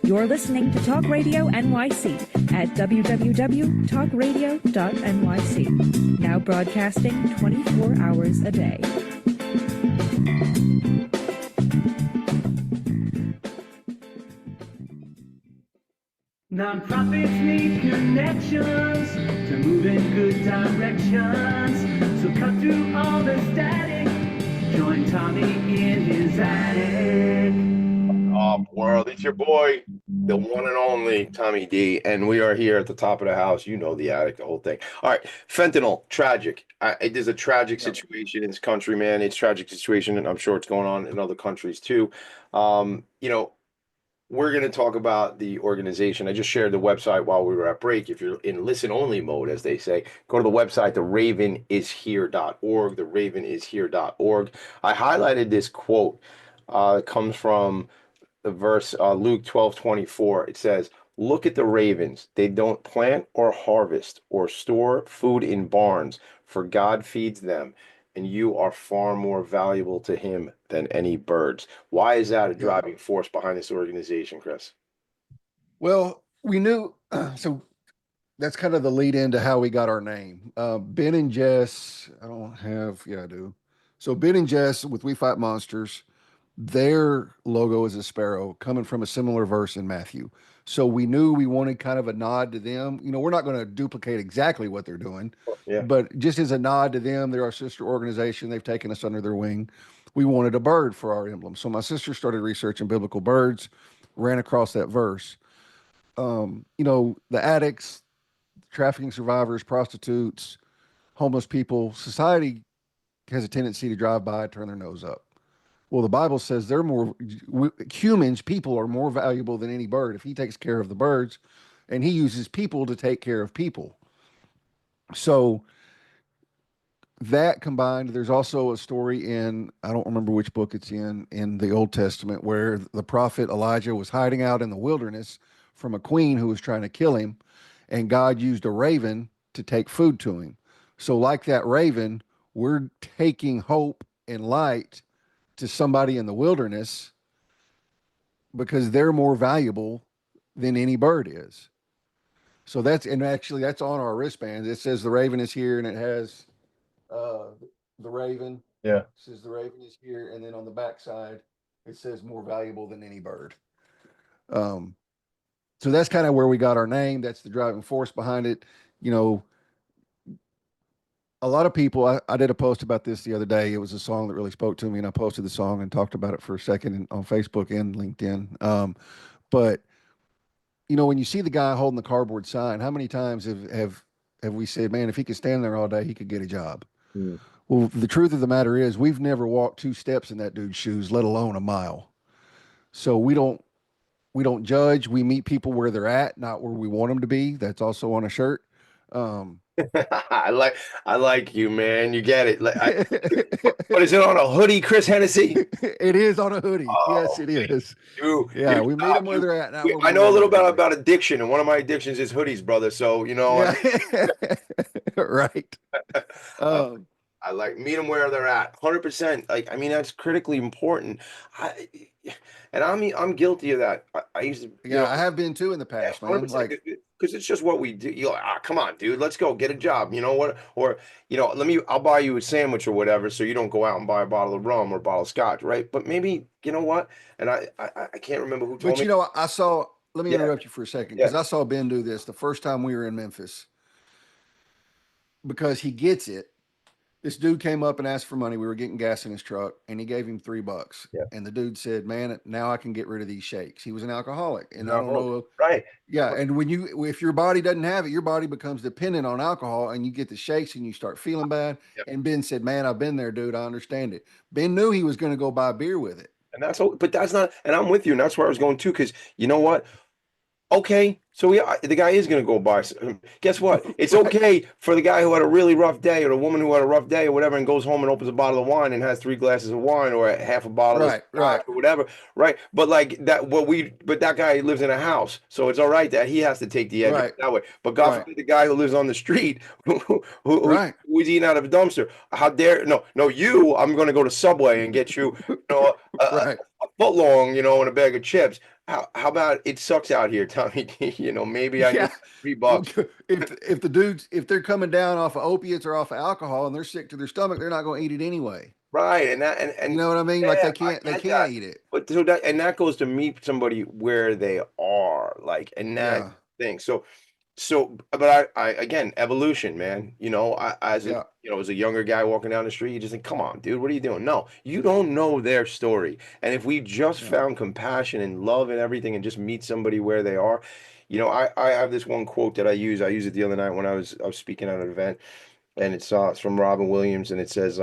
You're listening to Talk Radio NYC at www.talkradio.nyc. Now broadcasting 24 hours a day. Nonprofits need connections to move in good directions. So cut through all the static. Join Tommy in his attic. World, it's your boy, the one and only Tommy D, and we are here at the top of the house. The attic, the whole thing. All right, fentanyl, tragic. It is a tragic situation in this country, man. It's a tragic situation, and I'm sure it's going on in other countries too. We're going to talk about the organization. I just shared the website while we were at break. If you're in listen-only mode, as they say, go to the website, theravenishere.org, theravenishere.org. I highlighted this quote. It comes from the verse Luke 12:24. It says, "Look at the ravens. They don't plant or harvest or store food in barns, for God feeds them, and you are far more valuable to him than any birds." Why is that a driving force behind this organization, Chris? Well, we knew, so that's kind of the lead into how we got our name. Ben and Jess, I do. So Ben and Jess with We Fight Monsters, their logo is a sparrow coming from a similar verse in Matthew. So we knew we wanted kind of a nod to them. We're not going to duplicate exactly what they're doing, but just as a nod to them, they're our sister organization. They've taken us under their wing. We wanted a bird for our emblem. So my sister started researching biblical birds, ran across that verse. The addicts, trafficking survivors, prostitutes, homeless people, society has a tendency to drive by, turn their nose up. Well, the Bible says they're humans, people are more valuable than any bird. If he takes care of the birds, and he uses people to take care of people. So that combined, there's also a story in, I don't remember which book it's in the Old Testament, where the prophet Elijah was hiding out in the wilderness from a queen who was trying to kill him, and God used a raven to take food to him. So, like that raven, we're taking hope and light to somebody in the wilderness because they're more valuable than any bird is. So that's on our wristbands. It says the raven is here, and it has uh, the raven. Yeah. It says the raven is here, and then on the back side, it says more valuable than any bird. So that's kind of where we got our name. That's the driving force behind it. You know, a lot of people, I did a post about this the other day. It was a song that really spoke to me, and I posted the song and talked about it for a second on Facebook and LinkedIn. But you know, when you see the guy holding the cardboard sign, how many times have we said, man, if he could stand there all day, he could get a job? Mm. Well, the truth of the matter is, we've never walked 2 steps in that dude's shoes, let alone a mile. So we don't judge. We meet people where they're at, not where we want them to be. That's also on a shirt. Um, I like you, man. You get it. What is it on a hoodie, Chris Hennessy? It is on a hoodie. Yes, it is. Yeah, we meet them where they're at, not where we I know a want little them bit to be. about addiction, and one of my addictions is hoodies, brother. So you know, Yeah, right. uh, I like meet them where they're at. 100%. Like, I mean, that's critically important. I, and I'm guilty of that. I used to, Yeah, I have been too in the past, man. 100%, Like, because it's just what we do. You're like, come on, dude, let's go get a job. You know what? Or, I'll buy you a sandwich or whatever, so you don't go out and buy a bottle of rum or a bottle of scotch, right? But maybe, you know what? And I can't remember who told but me. you know, let me Yeah, interrupt you for a second yeah, because I saw Ben do this the first time we were in Memphis because he gets it. This dude came up and asked for money. We were getting gas in his truck, and he gave him $3. yeah. And the dude said, "Man, now I can get rid of these shakes." He was an alcoholic, and I don't No, know. right. Yeah, and if your body doesn't have it, your body becomes dependent on alcohol, and you get the shakes, and you start feeling bad. Yep. And Ben said, "Man, I've been there, dude. I understand it." Ben knew he was going to go buy beer with it. And that's all, but that's not, and I'm with you, and that's where I was going too, because you know what? Okay, so the guy is going to go buy. Guess what? It's Right. okay for the guy who had a really rough day, or the woman who had a rough day, or whatever, and goes home and opens a bottle of wine and has 3 glasses of wine, or half a bottle of Right, scotch, right, or whatever, right? But like that, but that guy lives in a house, so it's all right that he has to take the edge right, that way. But God right, forbid the guy who lives on the street, right, who's eating out of a dumpster. How dare no you? I'm going to go to Subway and get you, right. a foot long, and a bag of chips. How about it sucks out here, Tommy D? Maybe I Yeah. need three Well, bucks. if the dudes, if they're coming down off of opiates or off of alcohol and they're sick to their stomach, they're not going to eat it anyway. Right. And You know what I mean? Like yeah, I they get can't that. eat it. But that goes to meet somebody where they are, like, and that Yeah, thing. But I again, evolution, man. yeah, As a younger guy walking down the street, you just think, come on, dude, what are you doing? No, you don't know their story. And if we just yeah, found compassion and love and everything and just meet somebody where they are, I have this one quote that I use. I used it the other night when I was speaking at an event, and it's from Robin Williams, and it says,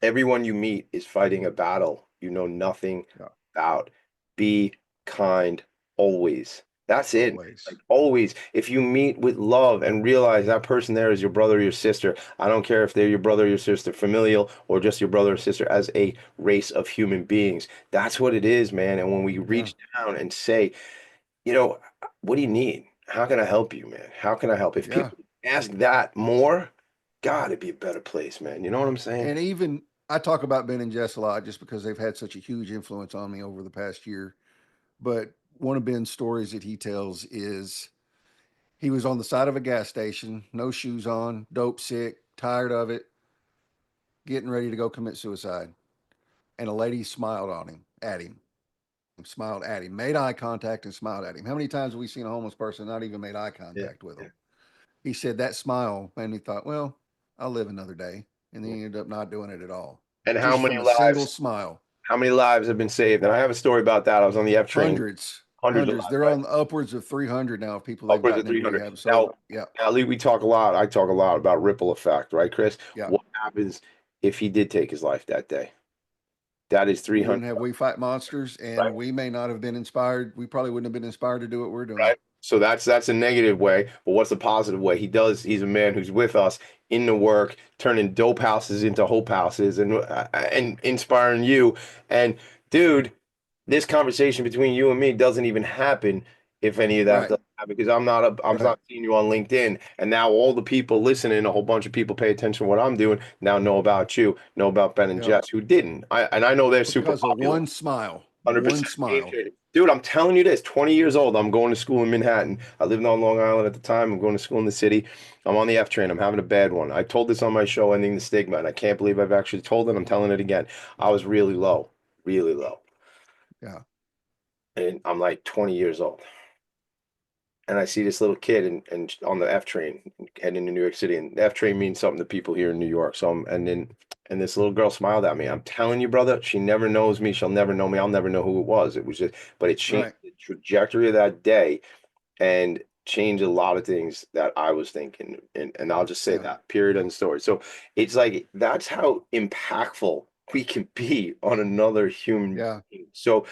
everyone you meet is fighting a battle you know nothing yeah. about. Be kind always. That's it. Always. Like always, if you meet with love and realize that person there is your brother or your sister, I don't care if they're your brother or your sister, familial or just your brother or sister, as a race of human beings. That's what it is, man. And when we Yeah, reach down and say, what do you need? How can I help you, man? How can I help? If yeah. people ask that more, God, it'd be a better place, man. You know what I'm saying? And even I talk about Ben and Jess a lot just because they've had such a huge influence on me over the past year. But one of Ben's stories that he tells is he was on the side of a gas station, no shoes on, dope sick, tired of it, getting ready to go commit suicide. And a lady smiled at him, smiled at him, made eye contact and smiled at him. How many times have we seen a homeless person not even made eye Yeah. contact with Yeah. him? He said that smile made me thought, well, I'll live another day. And then Yeah. he ended up not doing it at all. And Just from a single smile. how many lives have been saved? And I have a story about that. I was on the F train, Hundreds, hundreds of hundreds. lives, They're right? on upwards of 300 now of people they've Upwards of gotten in 300. rehab. Now, So, yeah, Lee, we talk a lot. I talk a lot about ripple effect, right, Chris? yeah. What happens if he did take his life that day? That is 300. Wouldn't have We Fight Monsters, and Right. we may not have been inspired. We probably wouldn't have been inspired to do what we're doing. Right. So that's a negative way. But what's the positive way? He's a man who's with us in the work, turning dope houses into hope houses, and inspiring you. And dude, this conversation between you and me doesn't even happen if any of that Right. doesn't happen, because I'm Right. not seeing you on LinkedIn, and now all the people listening, a whole bunch of people pay attention to what I'm doing now, know about you, know about Ben and Yep. Jess, who didn't. I know they're super Because of popular. one smile. 100% One smile. Dude, I'm telling you this, 20 years old. I'm going to school in Manhattan. I lived on Long Island at the time. I'm going to school in the city. I'm on the F train. I'm having a bad one. I told this on my show, Ending the Stigma, and I can't believe I've actually told it. I'm telling it again. I was really low, really low. Yeah. And I'm like 20 years old. And I see this little kid and on the F train heading to New York City. And the F train means something to people here in New York. And this little girl smiled at me. I'm telling you, brother, she never knows me. She'll never know me. I'll never know who it was. It was just, but it changed Right. the trajectory of that day and changed a lot of things that I was thinking. And I'll just say Yeah. that, period, end story. So it's like, that's how impactful we can be on another human Yeah. being. So,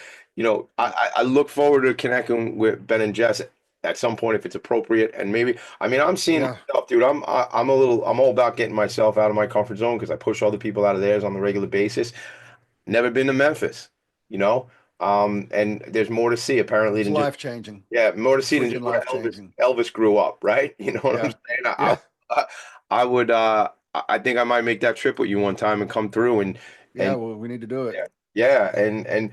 I look forward to connecting with Ben and Jess at some point if it's appropriate. And maybe, I'm seeing Yeah. myself, dude. I'm all about getting myself out of my comfort zone because I push all the people out of theirs on a regular basis. Never been to Memphis, you know? And there's more to see apparently It's than just, life changing. yeah, more to see than Freaking just where life changing. Elvis grew up, right? You know what I'm Yeah. saying? Yeah. I would, I think I might make that trip with you one time and come through Yeah. and Well, we need to do it. yeah, yeah, and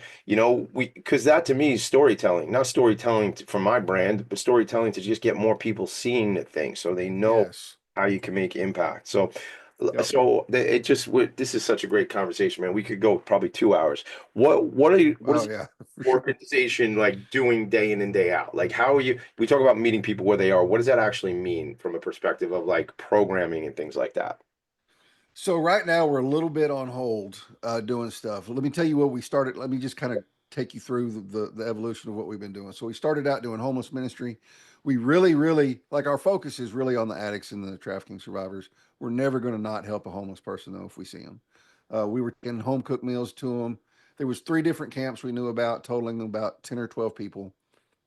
because that to me is storytelling, not storytelling for my brand, but storytelling to just get more people seeing the thing so they know Yes. how you can make impact. So, Yep. this is such a great conversation, man. We could go probably 2 hours. What Oh is yeah, for your sure. organization like doing day in and day out? Like, how are you? We talk about meeting people where they are. What does that actually mean from a perspective of like programming and things like that? So right now we're a little bit on hold doing stuff. Let me tell you what we started. Let me just kind of take you through the evolution of what we've been doing. So we started out doing homeless ministry. We really like our focus is really on the addicts and the trafficking survivors. We're never going to not help a homeless person though if we see them. We were taking home cooked meals to them. There was 3 different camps we knew about, totaling about 10 or 12 people.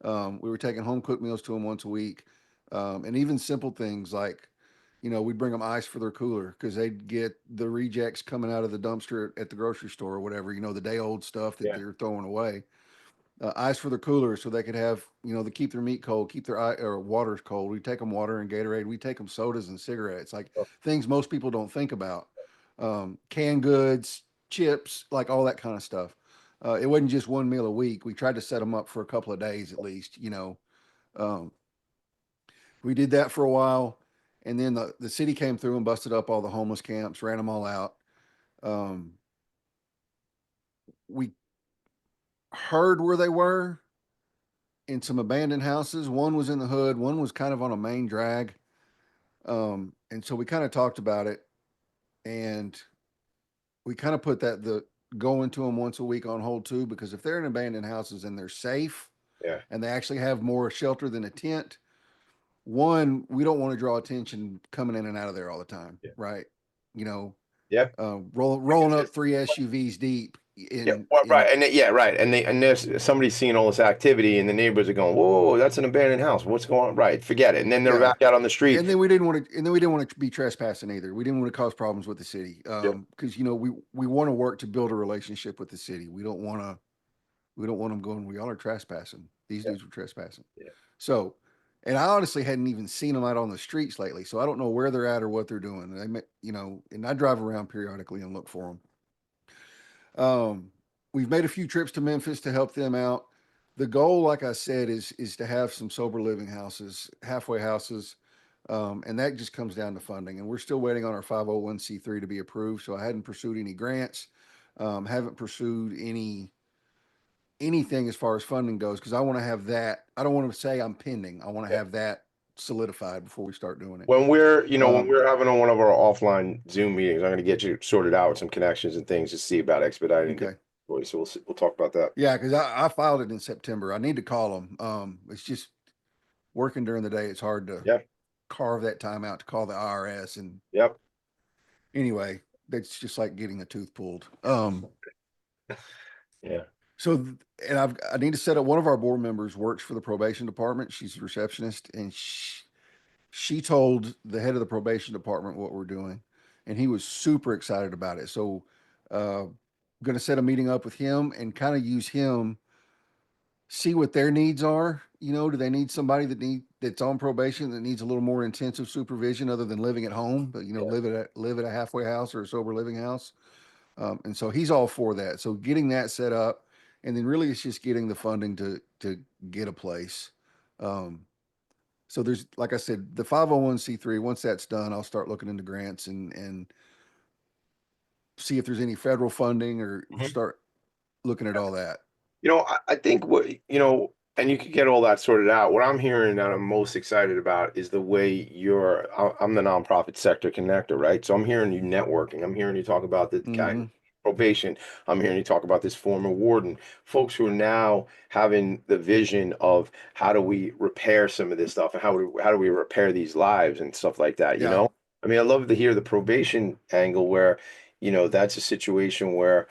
We were taking home cooked meals to them once a week, and even simple things like, we'd bring them ice for their cooler because they'd get the rejects coming out of the dumpster at the grocery store or whatever, the day old stuff that Yeah, they're throwing away. Ice for their cooler so they could have, to keep their meat cold, keep their or waters cold. We take them water and Gatorade. We take them sodas and cigarettes, like things most people don't think about. Canned goods, chips, like all that kind of stuff. It wasn't just one meal a week. We tried to set them up for a couple of days at least. Um, we did that for a while, and then the city came through and busted up all the homeless camps, ran them all out. Um, we heard where they were in some abandoned houses. One was in the hood, one was kind of on a main drag. And so we kind of talked about it, and we kind of put the going to them once a week on hold too, because if they're in abandoned houses and they're safe yeah, and they actually have more shelter than a tent, one, we don't want to draw attention coming in and out of there all the time, yeah, right? You know, yeah. rolling up 3 SUVs deep Yeah, in well, in right, right, and there's somebody seeing all this activity, and the neighbors are going, "Whoa, that's an abandoned house. What's going on?" Right, forget it. And then they're yeah. back out on the street. And then we didn't want to be trespassing either. We didn't want to cause problems with the city. Yeah, Because we want to work to build a relationship with the city. We don't want them going, we all are trespassing. These yeah, dudes were trespassing. yeah. So, and I honestly hadn't even seen them out on the streets lately. So I don't know where they're at or what they're doing. And I drive around periodically and look for them. We've made a few trips to Memphis to help them out. The goal, like I said, is to have some sober living houses, halfway houses. And that just comes down to funding. And we're still waiting on our 501c3 to be approved. So I hadn't pursued any grants, haven't pursued anything as far as funding goes, because I want to have that. I don't want to say I'm pending. I want to Yeah. have that solidified before we start doing it. When when Um, we're having one of our offline Zoom meetings, I'm going to get you sorted out with some connections and things to see about expediting. okay. So we'll talk about that. Yeah, because I filed it in September. I need to call them. It's just working during the day. It's hard to Yeah. carve that time out to call the IRS. And Yep. anyway, that's just like getting a tooth pulled. Yeah. So, and I need to set up, one of our board members works for the probation department. She's a receptionist, and she told the head of the probation department what we're doing, and he was super excited about it. So, going to set a meeting up with him and kind of use him, see what their needs are. You know, do they need somebody that's on probation that needs a little more intensive supervision other than living at home, but live at a halfway house or a sober living house. And so he's all for that. So getting that set up, and then really it's just getting the funding to get a place. So there's, like I said, the 501c3. Once that's done, I'll start looking into grants and see if there's any federal funding or start looking at all that. I think and you could get all that sorted out. What I'm hearing that I'm most excited about is the way I'm the nonprofit sector connector, right? So I'm hearing you networking. I'm hearing you talk about the guy probation. I'm hearing you talk about this former warden, folks who are now having the vision of how do we repair some of this stuff and how do we repair these lives and stuff like that, Yeah. I mean, I love to hear the probation angle where, that's a situation where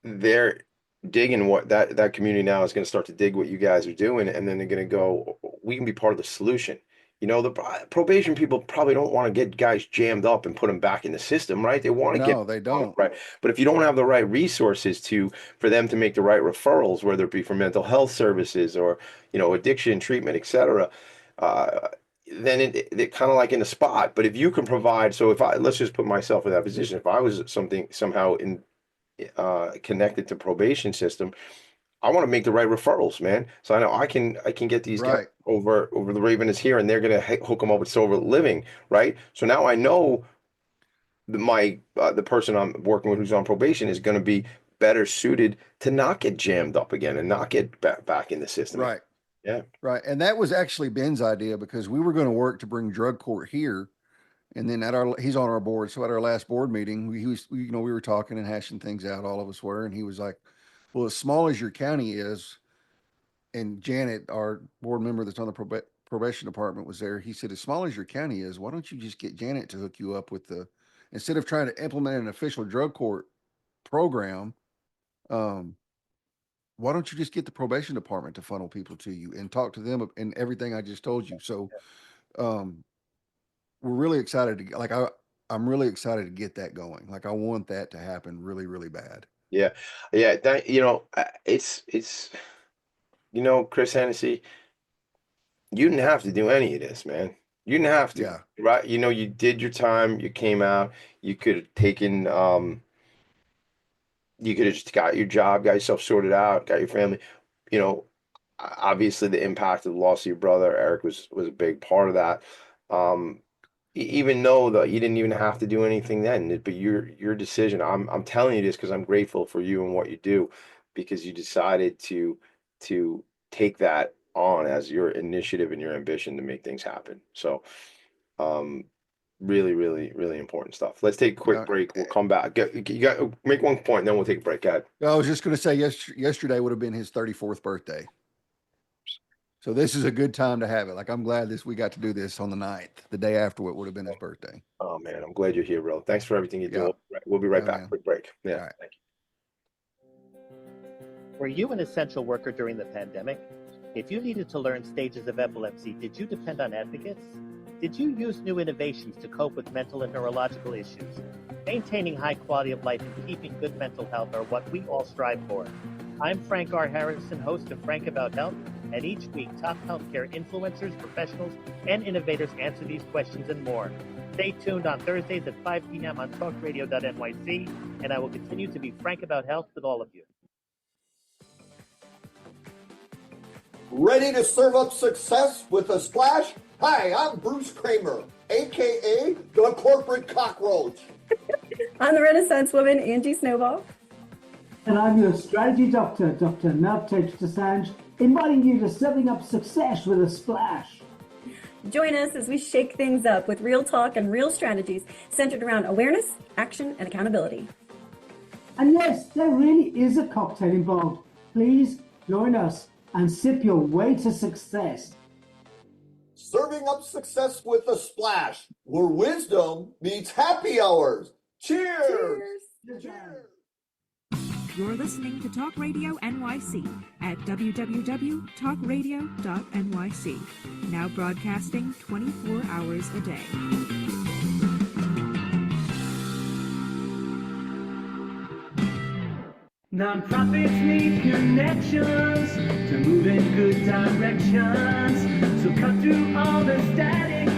they're digging what that community now is going to start to dig what you guys are doing, and then they're going to go, we can be part of the solution. The probation people probably don't want to get guys jammed up and put them back in the system, right? They want to No, they don't. right. But if you don't have the right resources for them to make the right referrals, whether it be for mental health services or addiction treatment, etc., then it kind of like in a spot. But if you can provide, so let's just put myself in that position. If I was somehow connected to probation system, I want to make the right referrals, man. So I know I can get these guys over the Raven is here, and they're gonna hook them up with sober living, right? So now I know the person I'm working with who's on probation is going to be better suited to not get jammed up again and not get back in the system. Right. Yeah. Right. And that was actually Ben's idea, because we were going to work to bring drug court here. And then he's on our board. So at our last board meeting, we were talking and hashing things out, all of us were, and he was like, well, as small as your county is, and Janet, our board member that's on the probation department, was there. He said, as small as your county is, why don't you just get Janet to hook you up with instead of trying to implement an official drug court program, why don't you just get the probation department to funnel people to you and talk to them and everything I just told you. So, we're really excited I'm really excited to get that going. Like, I want that to happen really, really bad. Yeah. Yeah. It's Chris Hennessy, you didn't have to do any of this, man. You didn't have to. Yeah. Right. You did your time, you came out, you could have taken, you could have just got your job, got yourself sorted out, got your family, obviously the impact of the loss of your brother, Eric, was a big part of that. Even though that you didn't even have to do anything then, but your decision, I'm telling you this because I'm grateful for you and what you do, because you decided to take that on as your initiative and your ambition to make things happen. So, really, really, really important stuff. Let's take a quick break. We'll come back. You got make one point, then we'll take a break. Go ahead. I was just going to say, yesterday would have been his 34th birthday. So this is a good time to have it. Like, I'm glad we got to do this on the 9th, the day after what would have been his birthday. Oh man, I'm glad you're here, bro. Thanks for everything you do. We'll be right back. Man. Quick break. Yeah. All right. Thank you. Were you an essential worker during the pandemic? If you needed to learn stages of epilepsy, did you depend on advocates? Did you use new innovations to cope with mental and neurological issues? Maintaining high quality of life and keeping good mental health are what we all strive for. I'm Frank R. Harrison, host of Frank About Health, and each week top healthcare influencers, professionals, and innovators answer these questions and more. Stay tuned on Thursdays at 5 p.m. on talkradio.nyc, and I will continue to be frank about health with all of you. Ready to serve up success with a splash? Hi, I'm Bruce Kramer, a.k.a. the Corporate Cockroach. I'm the Renaissance woman, Angie Snowball. And I'm your strategy doctor, Dr. Mel Desange, inviting you to serving up success with a splash. Join us as we shake things up with real talk and real strategies centered around awareness, action, and accountability. And yes, there really is a cocktail involved. Please join us and sip your way to success. Serving up success with a splash, where wisdom meets happy hours. Cheers! Cheers. Cheers. You're listening to Talk Radio NYC at www.talkradio.nyc. Now broadcasting 24 hours a day. Nonprofits need connections to move in good directions. So cut through all the static.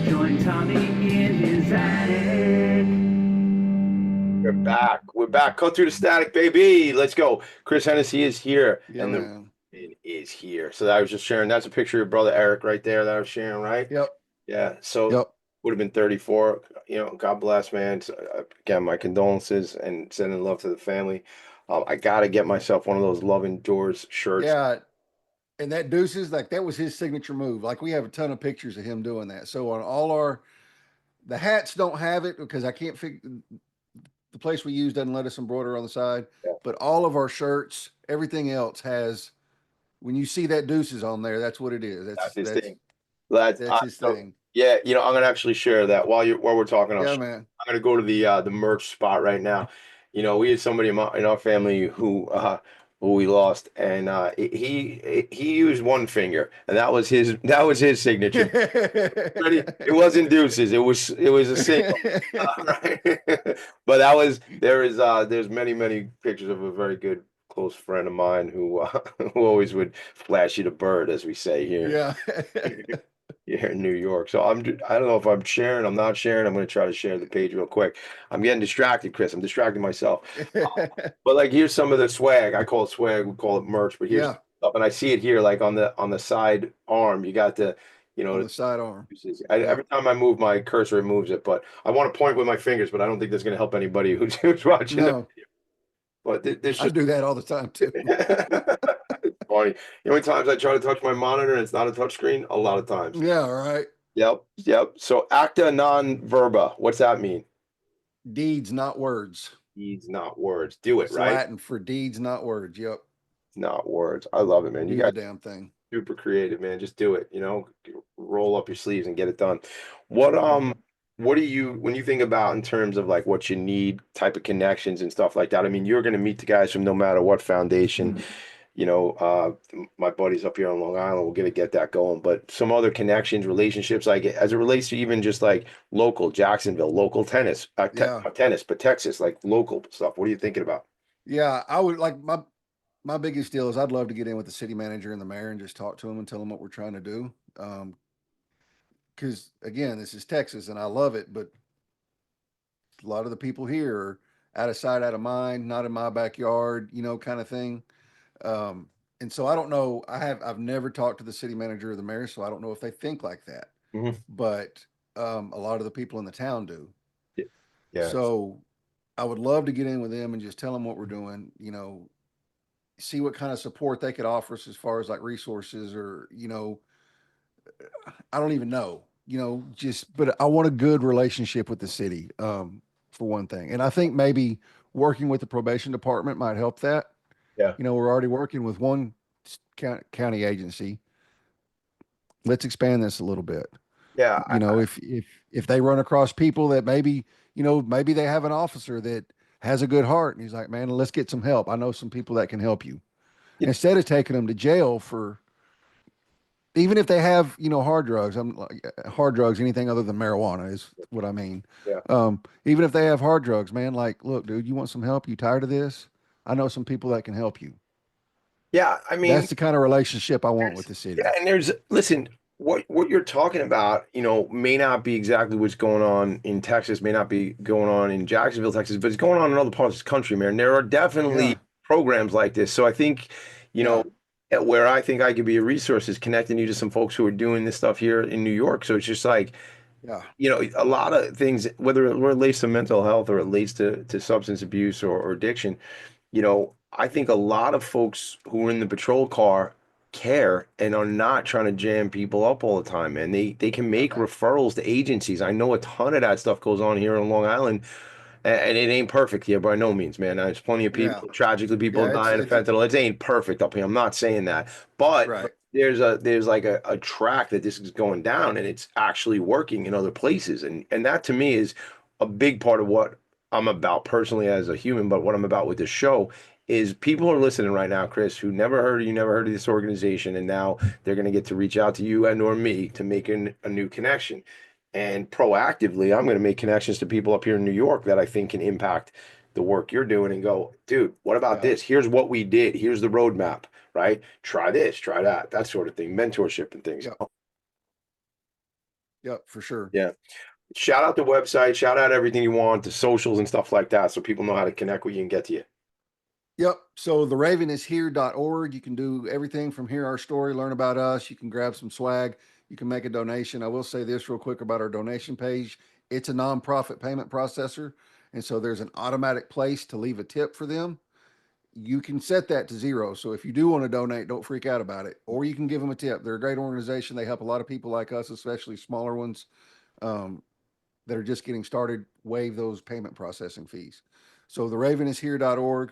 Join Tommy in his attic. We're back. We're back. Cut through the static, baby. Let's go. Chris Hennessy is here. Yeah, and man. it is here. So I was just sharing. That's a picture of brother Eric right there that I was sharing, right? Yep. Yeah. So Yep. would have been 34. You know, God bless, man. So, again, my condolences and sending love to the family. I got to get myself one of those Love Endures shirts. Yeah. And that Deuces, like that was his signature move. Like we have a ton of pictures of him doing that. So on all the hats don't have it because I can't figure, the place we use doesn't let us embroider on the side, but all of our shirts, everything else has, when you see that Deuces on there, that's what it is. That's his thing. That's his thing. Yeah, you know, I'm gonna actually share that while we're talking. Yeah, man. I'm gonna go to the merch spot right now. You know, we had somebody in our family who we lost, and he used one finger, and that was his signature. It wasn't Deuces. It was a single. Right? But there's many pictures of a very good close friend of mine who always would flash you the bird, as we say here. Yeah. Here in New York. So I don't know if I'm sharing, I'm not sharing. I'm going to try to share the page real quick. I'm getting distracted, Chris. I'm distracting myself. But like, here's some of the swag. I call it swag. We call it merch, but here's stuff. And I see it here, like on the side arm, you got the, you know, on the side arm. Every time I move my cursor, it moves it, but I want to point with my fingers, but I don't think that's going to help anybody who's watching. No. But there's I do that all the time too. It's funny. You know how many times I try to touch my monitor and it's not a touch screen? A lot of times. Yeah, right. Yep. So acta non verba. What's that mean? Deeds, not words. Deeds, not words. Do it, It's right? Latin for deeds, not words. Yep. Not words. I love it, man. You Do got the damn thing. super creative, man. Just do it. You know, roll up your sleeves and get it done. What do you, when you think about in terms of like what you need, type of connections and stuff like that? I mean, you're going to meet the guys from no matter what foundation. You know, my buddies up here on Long Island, we're going to get that going. But some other connections, relationships, like as it relates to even just like local Jacksonville, local tennis, but Texas, like local stuff. What are you thinking about? Yeah, I would like my biggest deal is I'd love to get in with the city manager and the mayor and just talk to them and tell them what we're trying to do. Because again, this is Texas and I love it, but a lot of the people here are out of sight, out of mind, not in my backyard, you know, kind of thing. And so I don't know. I've never talked to the city manager or the mayor, so I don't know if they think like that. Mm-hmm. But a lot of the people in the town do. Yeah. So I would love to get in with them and just tell them what we're doing, you know, see what kind of support they could offer us as far as like resources or, you know, I don't even know, you know, but I want a good relationship with the city, for one thing. And I think maybe working with the probation department might help that. Yeah. You know, we're already working with one county agency. Let's expand this a little bit. Yeah. You know, if they run across people that maybe, you know, maybe they have an officer that has a good heart and he's like, man, let's get some help. I know some people that can help you. Yeah. Instead of taking them to jail for, even if they have, you know, hard drugs, anything other than marijuana is what I mean. Yeah. Even if they have hard drugs, man, like, look, dude, you want some help? You tired of this? I know some people that can help you. Yeah. I mean, that's the kind of relationship I want with the city. Yeah. And listen, what you're talking about, you know, may not be exactly what's going on in Texas, may not be going on in Jacksonville, Texas, but it's going on in other parts of the country, man. There are definitely programs like this. So I think, you know, where I think I could be a resource is connecting you to some folks who are doing this stuff here in New York. So it's just like, you know, a lot of things, whether it relates to mental health or it relates to substance abuse or addiction, you know, I think a lot of folks who are in the patrol car care and are not trying to jam people up all the time, man. They can make referrals to agencies. I know a ton of that stuff goes on here on Long Island. And it ain't perfect here by no means, man. There's plenty of people, tragically, people dying of fentanyl. It ain't perfect up here. I'm not saying that. But there's like a track that this is going down and it's actually working in other places. And that to me is a big part of what I'm about personally as a human, but what I'm about with this show is people are listening right now, Chris, who never heard of you, never heard of this organization, and now they're going to get to reach out to you and or me to make a new connection. And proactively, I'm going to make connections to people up here in New York that I think can impact the work you're doing and go, dude, what about this? Here's what we did. Here's the roadmap, right? Try this, try that sort of thing, mentorship and things. Yep, for sure. Yeah. Shout out the website, shout out everything you want, the socials and stuff like that, so people know how to connect with you and get to you. Yep. So theravenishere.org. You can do everything from hear our story, learn about us. You can grab some swag. You can make a donation. I will say this real quick about our donation page. It's a nonprofit payment processor. And so there's an automatic place to leave a tip for them. You can set that to 0. So if you do want to donate, don't freak out about it. Or you can give them a tip. They're a great organization. They help a lot of people like us, especially smaller ones that are just getting started, waive those payment processing fees. So theravenishere.org.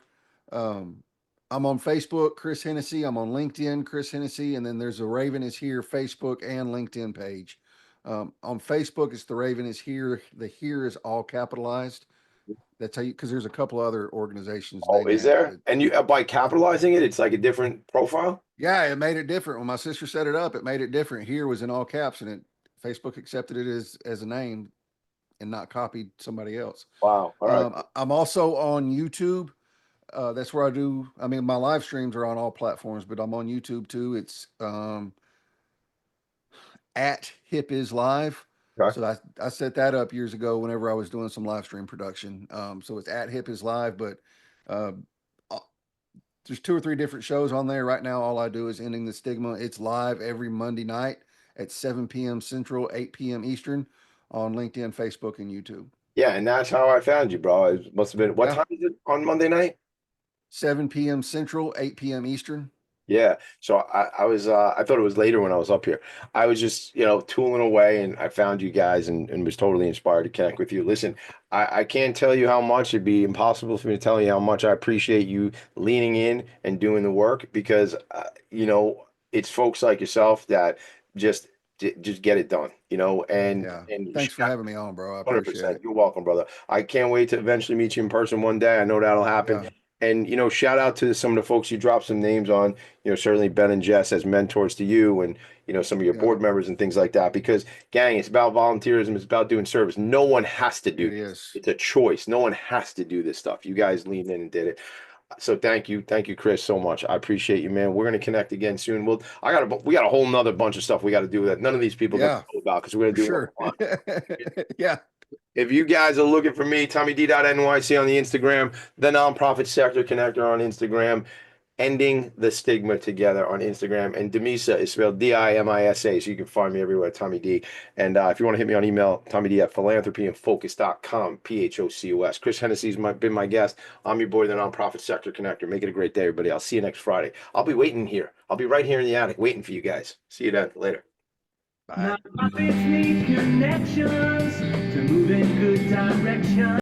I'm on Facebook, Chris Hennessy. I'm on LinkedIn, Chris Hennessy. And then there's a Raven is Here Facebook and LinkedIn page. On Facebook, it's The Raven is Here. The here is all capitalized. That's how you, because there's a couple other organizations. Oh, is there? And you, by capitalizing it, it's like a different profile? Yeah, it made it different. When my sister set it up, it made it different. Here was in all caps, and Facebook accepted it as a name and not copied somebody else. Wow. All right. I'm also on YouTube. That's where my live streams are on all platforms, but I'm on YouTube too. It's at Hip is Live. Okay. So I set that up years ago whenever I was doing some live stream production. So it's at Hip is Live, but there's 2 or 3 different shows on there right now. All I do is Ending the Stigma. It's live every Monday night at 7 p.m. Central, 8 p.m. Eastern on LinkedIn, Facebook, and YouTube. Yeah, and that's how I found you, bro. It must have been, what time is it on Monday night? 7 p.m. Central, 8 p.m. Eastern. Yeah. So I was, I thought it was later when I was up here. I was just, tooling away and I found you guys and was totally inspired to connect with you. Listen, I can't tell you how much. It'd be impossible for me to tell you how much I appreciate you leaning in and doing the work because, it's folks like yourself that just get it done, and thanks for having me on, bro. I appreciate 100%. it. You're welcome, brother. I can't wait to eventually meet you in person one day. I know that'll happen. Yeah. And, shout out to some of the folks you dropped some names on, certainly Ben and Jess as mentors to you and, some of your board members and things like that, because gang, it's about volunteerism. It's about doing service. No one has to do this. It's a choice. No one has to do this stuff. You guys leaned in and did it. So thank you, Chris, so much. I appreciate you, man. We're gonna connect again soon. We got a whole nother bunch of stuff we got to do that none of these people know about because we're gonna do it. Yeah. If you guys are looking for me, TommyD.NYC on the Instagram, the Nonprofit Sector Connector on Instagram, Ending the Stigma Together on Instagram, and Dimisa is spelled D-I-M-I-S-A, so you can find me everywhere, Tommy D. And if you want to hit me on email, TommyD at Philanthropy and Phocus.com, P-H-O-C-U-S. Chris Hennessy's been my guest. I'm your boy, the Nonprofit Sector Connector. Make it a great day, everybody. I'll see you next Friday. I'll be waiting here. I'll be right here in the attic waiting for you guys. See you then. Later. Bye. Nonprofits need connections to move in good direction.